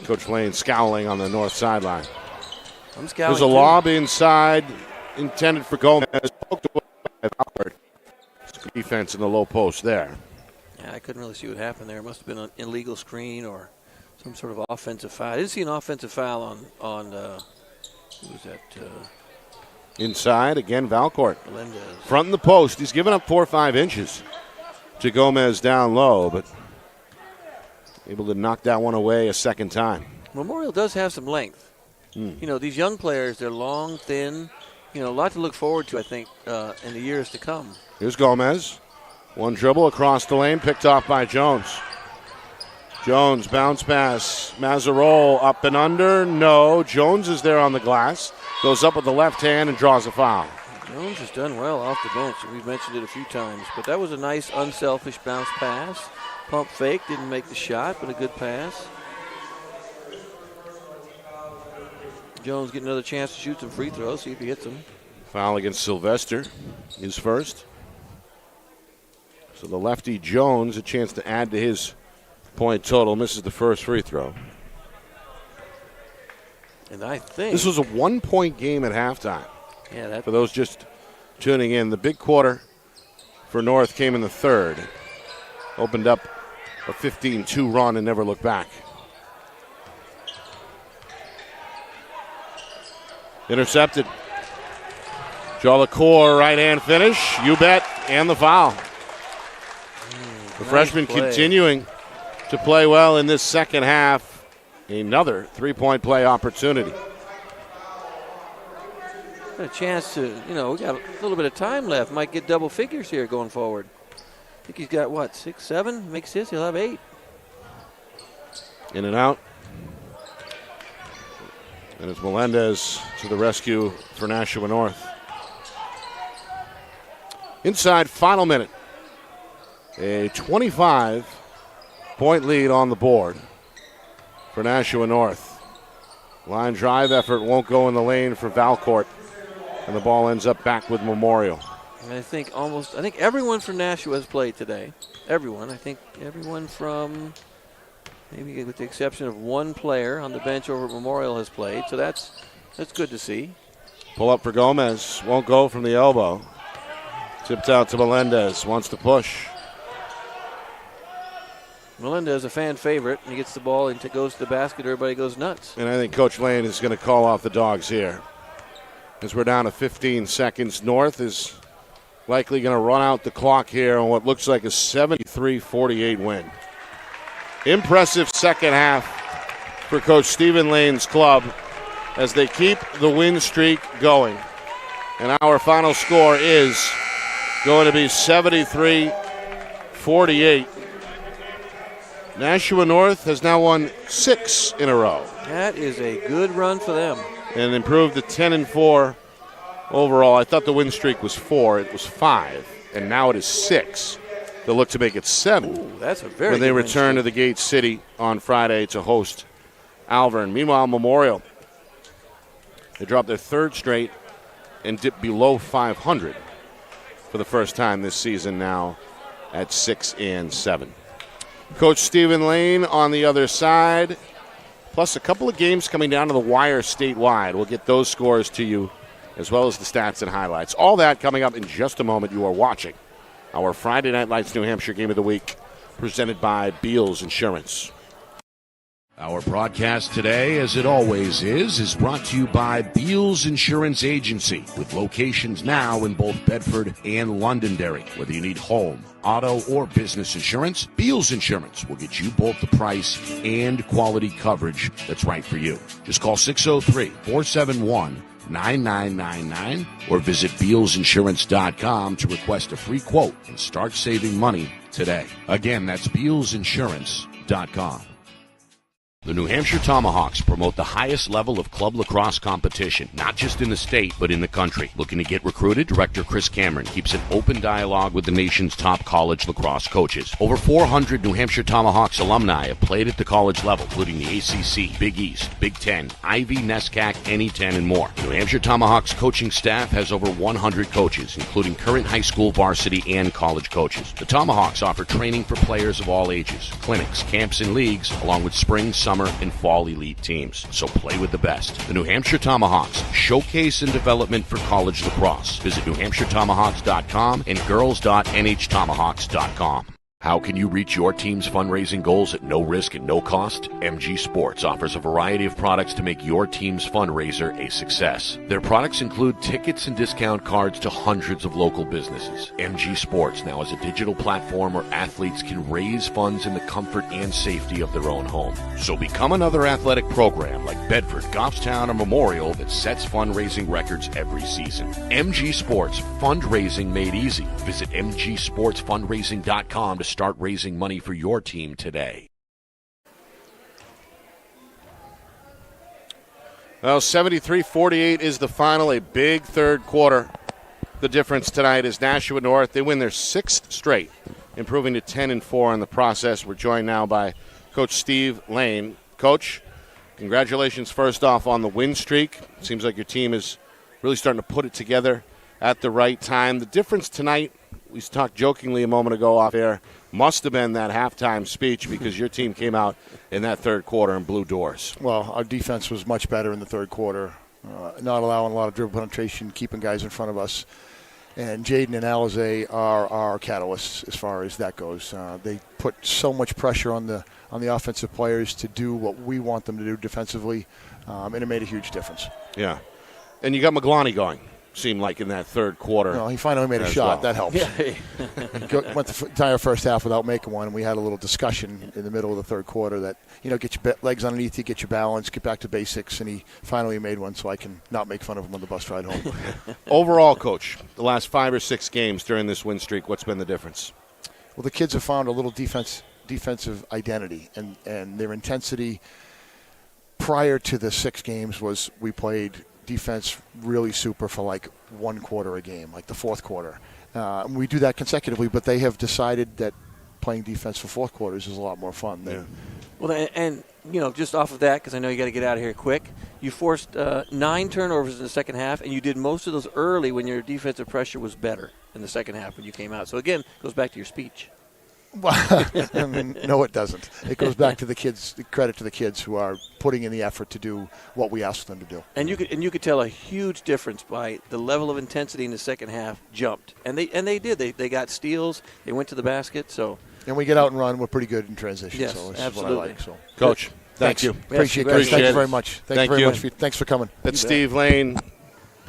Coach Lane scowling on the north sideline. I'm scowling. There's a lob inside intended for Gomez. Defense in the low post there. Yeah, I couldn't really see what happened there. It must have been an illegal screen or some sort of offensive foul. I didn't see an offensive foul on who was that? Inside, again, Valcourt. Melendez. Front in the post. He's given up 4 or 5 inches to Gomez down low, but able to knock that one away a second time. Memorial does have some length. You know, these young players, they're long, thin. You know, a lot to look forward to, I think, in the years to come. Here's Gomez. One dribble across the lane, picked off by Jones. Jones, bounce pass. Mazzarol up and under. No. Jones is there on the glass. Goes up with the left hand and draws a foul. Jones has done well off the bench, and we've mentioned it a few times. But that was a nice, unselfish bounce pass. Pump fake, didn't make the shot, but a good pass. Jones getting another chance to shoot some free throws, see if he hits them. Foul against Sylvester, his first. So the lefty Jones, a chance to add to his point total, misses the first free throw. And I think this was a 1-point game at halftime. Yeah, For those just tuning in, the big quarter for North came in the third. Opened up a 15-2 run and never looked back. Intercepted. Jolicoeur right-hand finish. You bet. And the foul. The freshman continuing to play well in this second half. Another three-point play opportunity. Got a chance to, we got a little bit of time left. Might get double figures here going forward. I think he's got, 6, 7? Makes his, he'll have 8. In and out. And it's Melendez to the rescue for Nashua North. Inside, final minute. A 25-point lead on the board for Nashua North. Line drive effort won't go in the lane for Valcourt. And the ball ends up back with Memorial. And I think everyone from Nashua has played today. Everyone. I think everyone from, maybe with the exception of one player on the bench over at Memorial, has played. So that's good to see. Pull up for Gomez. Won't go from the elbow. Tipped out to Melendez. Wants to push. Melendez, a fan favorite. He gets the ball and goes to the basket. Everybody goes nuts. And I think Coach Lane is going to call off the Dogs here. As we're down to 15 seconds. North is likely going to run out the clock here on what looks like a 73-48 win. Impressive second half for Coach Stephen Lane's club as they keep the win streak going. And our final score is going to be 73-48. Nashua North has now won 6 in a row. That is a good run for them. And improved to 10-4 overall. I thought the win streak was 4. It was 5. And now it is 6. They'll look to make it 7. Ooh, that's a very when they good return to the Gate City on Friday to host Alvern. Meanwhile, Memorial, they dropped their third straight and dipped below 500 for the first time this season, now at 6-7. Coach Stephen Lane on the other side, plus a couple of games coming down to the wire statewide. We'll get those scores to you, as well as the stats and highlights. All that coming up in just a moment. You are watching our Friday Night Lights New Hampshire Game of the Week, presented by Beals Insurance. Our broadcast today, as it always is brought to you by Beals Insurance Agency, with locations now in both Bedford and Londonderry. Whether you need home, auto, or business insurance, Beals Insurance will get you both the price and quality coverage that's right for you. Just call 603-471-9999 or visit BealsInsurance.com to request a free quote and start saving money today. Again, that's BealsInsurance.com. The New Hampshire Tomahawks promote the highest level of club lacrosse competition, not just in the state, but in the country. Looking to get recruited? Director Chris Cameron keeps an open dialogue with the nation's top college lacrosse coaches. Over 400 New Hampshire Tomahawks alumni have played at the college level, including the ACC, Big East, Big Ten, Ivy, NESCAC, NE10, and more. The New Hampshire Tomahawks coaching staff has over 100 coaches, including current high school varsity and college coaches. The Tomahawks offer training for players of all ages, clinics, camps, and leagues, along with spring, summer, and fall elite teams. So play with the best. The New Hampshire Tomahawks, showcase and development for college lacrosse. Visit NewHampshireTomahawks.com and girls.nhtomahawks.com. How can you reach your team's fundraising goals at no risk and no cost? MG Sports offers a variety of products to make your team's fundraiser a success. Their products include tickets and discount cards to hundreds of local businesses. MG Sports now has a digital platform where athletes can raise funds in the comfort and safety of their own home. So become another athletic program like Bedford, Goffstown, or Memorial that sets fundraising records every season. MG Sports, fundraising made easy. Visit mgsportsfundraising.com to start raising money for your team today. Well, 73-48 is the final, a big third quarter. The difference tonight is Nashua North. They win their sixth straight, improving to 10-4 in the process. We're joined now by Coach Steve Lane. Coach, congratulations first off on the win streak. It seems like your team is really starting to put it together at the right time. The difference tonight, we talked jokingly a moment ago off air, must have been that halftime speech because your team came out in that third quarter and blew doors. Well, our defense was much better in the third quarter, not allowing a lot of dribble penetration, keeping guys in front of us. And Jaden and Alize are our catalysts as far as that goes. They put so much pressure on the offensive players to do what we want them to do defensively, and it made a huge difference. Yeah. And you got McGloney going. Seemed like in that third quarter. No, he finally made a shot. Well. That helps. Yeah. He went the entire first half without making one, and we had a little discussion in the middle of the third quarter that, get your legs underneath you, get your balance, get back to basics, and he finally made one so I can not make fun of him on the bus ride home. Overall, Coach, the last 5 or 6 games during this win streak, what's been the difference? Well, the kids have found a little defensive identity, and their intensity prior to the 6 games was we played defense really super for like 1 quarter a game, like the fourth quarter. We do that consecutively, but they have decided that playing defense for fourth quarters is a lot more fun. Yeah. Well, and just off of that, because I know you got to get out of here quick, you forced 9 turnovers in the second half, and you did most of those early when your defensive pressure was better in the second half when you came out. So, again, it goes back to your speech. Well, no, it doesn't. It goes back to the kids. Credit to the kids who are putting in the effort to do what we asked them to do. And you could tell a huge difference by the level of intensity in the second half jumped, and they did. They got steals. They went to the basket. So. And we get out and run. We're pretty good in transition. Yes, so this absolutely. is what I like. So, Coach, thank you. Appreciate it, guys. Appreciate Thank it. you very much. Thank you very you. much. Thanks for coming. That's Steve Lane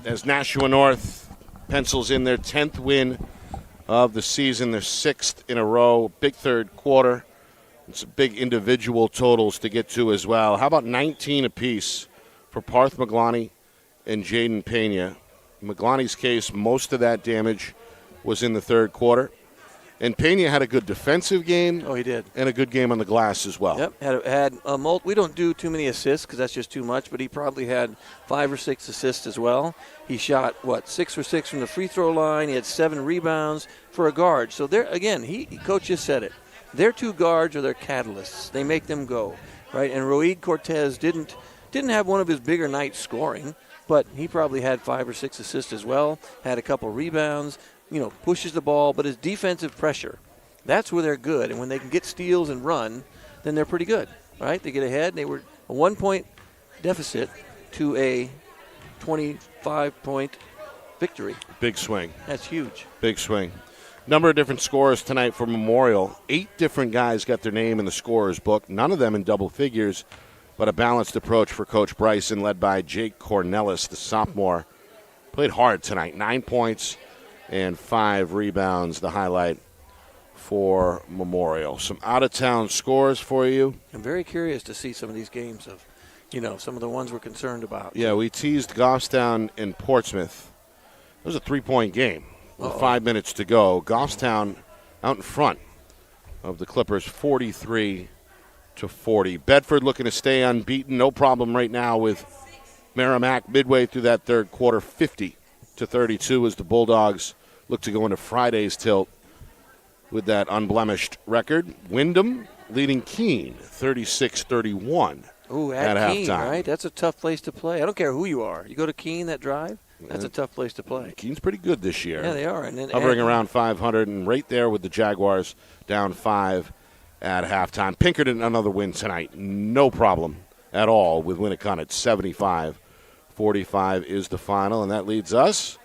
as Nashua North pencils in their 10th win of the season, their 6th in a row. Big third quarter. It's big individual totals to get to as well. How about 19 apiece for Parth McGloney and Jaden Pena? In McGloney's case, most of that damage was in the third quarter. And Pena had a good defensive game. Oh, he did. And a good game on the glass as well. Yep. Had a we don't do too many assists because that's just too much, but he probably had 5 or 6 assists as well. He shot, 6 for 6 from the free throw line. He had 7 rebounds for a guard. So there again, Coach just said it. Their 2 guards are their catalysts. They make them go, right? And Roig Cortez didn't have one of his bigger nights scoring, but he probably had 5 or 6 assists as well, had a couple rebounds, pushes the ball, but his defensive pressure, that's where they're good. And when they can get steals and run, then they're pretty good, right? They get ahead. They were a 1-point deficit to a 25-point victory. Big swing. That's huge. Big swing. Number of different scores tonight for Memorial. 8 different guys got their name in the scorer's book, none of them in double figures, but a balanced approach for Coach Bryson, led by Jake Cornelis, the sophomore. Played hard tonight, 9 points and 5 rebounds, the highlight for Memorial. Some out-of-town scores for you. I'm very curious to see some of these games of, some of the ones we're concerned about. Yeah, we teased Goffstown and Portsmouth. It was a 3-point game with 5 minutes to go. Goffstown out in front of the Clippers, 43-40. Bedford looking to stay unbeaten. No problem right now with Merrimack midway through that third quarter, 50-32 as the Bulldogs look to go into Friday's tilt with that unblemished record. Wyndham leading Keene 36-31 at Keene, halftime. Right? That's a tough place to play. I don't care who you are. You go to Keene, that drive, that's a tough place to play. Keene's pretty good this year. Yeah, they are. And then hovering around 500 and right there with the Jaguars down 5 at halftime. Pinkerton, another win tonight. No problem at all with Winnicott. 75-45 is the final, and that leads us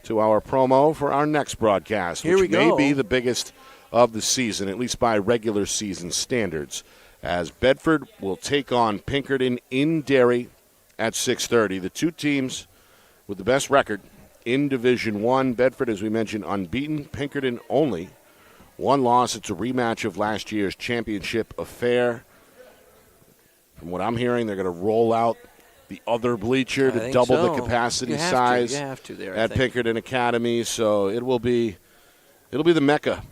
to our promo for our next broadcast, which may be the biggest of the season, at least by regular season standards, as Bedford will take on Pinkerton in Derry at 6:30. The two teams with the best record in Division I. Bedford, as we mentioned, unbeaten. Pinkerton only 1 loss. It's a rematch of last year's championship affair. From what I'm hearing, they're going to roll out the other bleacher to double the capacity size at Pinkerton Academy. So it will be the mecca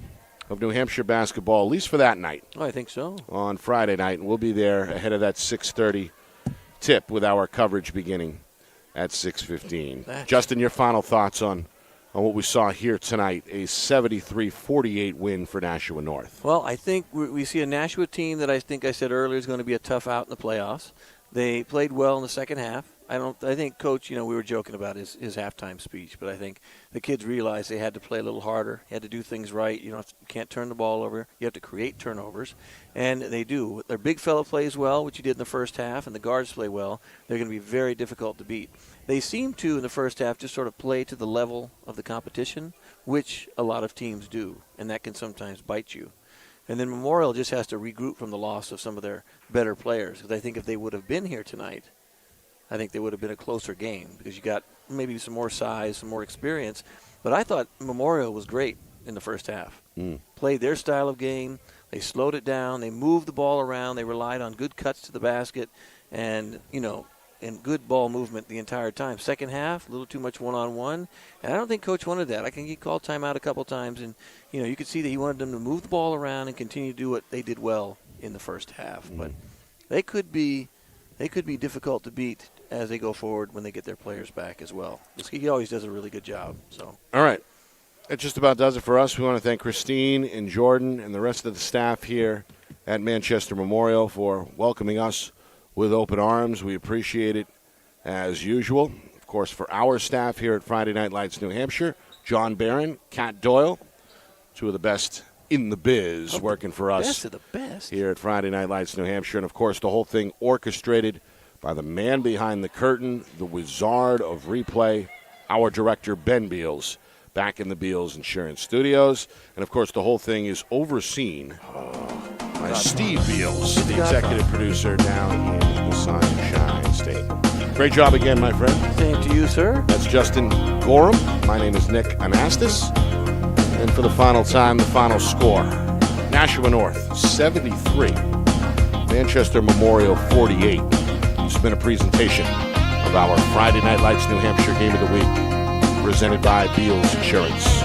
of New Hampshire basketball, at least for that night. Oh, I think so. On Friday night, and we'll be there ahead of that 6:30 tip with our coverage beginning at 6:15. Justin, your final thoughts on what we saw here tonight, a 73-48 win for Nashua North. Well, I think we see a Nashua team that I think I said earlier is going to be a tough out in the playoffs. They played well in the second half. I think Coach, we were joking about his halftime speech, but I think the kids realized they had to play a little harder, had to do things right. You can't turn the ball over. You have to create turnovers, and they do. Their big fella plays well, which he did in the first half, and the guards play well. They're going to be very difficult to beat. They seem to, in the first half, just sort of play to the level of the competition, which a lot of teams do, and that can sometimes bite you. And then Memorial just has to regroup from the loss of some of their better players, because I think if they would have been here tonight, I think they would have been a closer game, because you got maybe some more size, some more experience. But I thought Memorial was great in the first half. Played their style of game. They slowed it down. They moved the ball around. They relied on good cuts to the basket and, and good ball movement the entire time. Second half, a little too much one-on-one. And I don't think Coach wanted that. I think he called timeout a couple times, and, you could see that he wanted them to move the ball around and continue to do what they did well in the first half. But they could be difficult to beat as they go forward when they get their players back as well. He always does a really good job. So. All right. That just about does it for us. We want to thank Christine and Jordan and the rest of the staff here at Manchester Memorial for welcoming us with open arms. We appreciate it as usual. Of course, for our staff here at Friday Night Lights New Hampshire, John Barron, Kat Doyle, two of the best in the biz working for us best of the best here at Friday Night Lights New Hampshire. And, of course, the whole thing orchestrated by the man behind the curtain, the wizard of replay, our director, Ben Beals, back in the Beals Insurance Studios. And, of course, the whole thing is overseen by Steve Beals, the executive producer down in the Sunshine State. Great job again, my friend. Same to you, sir. That's Justin Gorham. My name is Nick Anastas. And for the final time, the final score. Nashua North, 73. Manchester Memorial, 48. It's been a presentation of our Friday Night Lights New Hampshire Game of the Week, presented by Beals Insurance.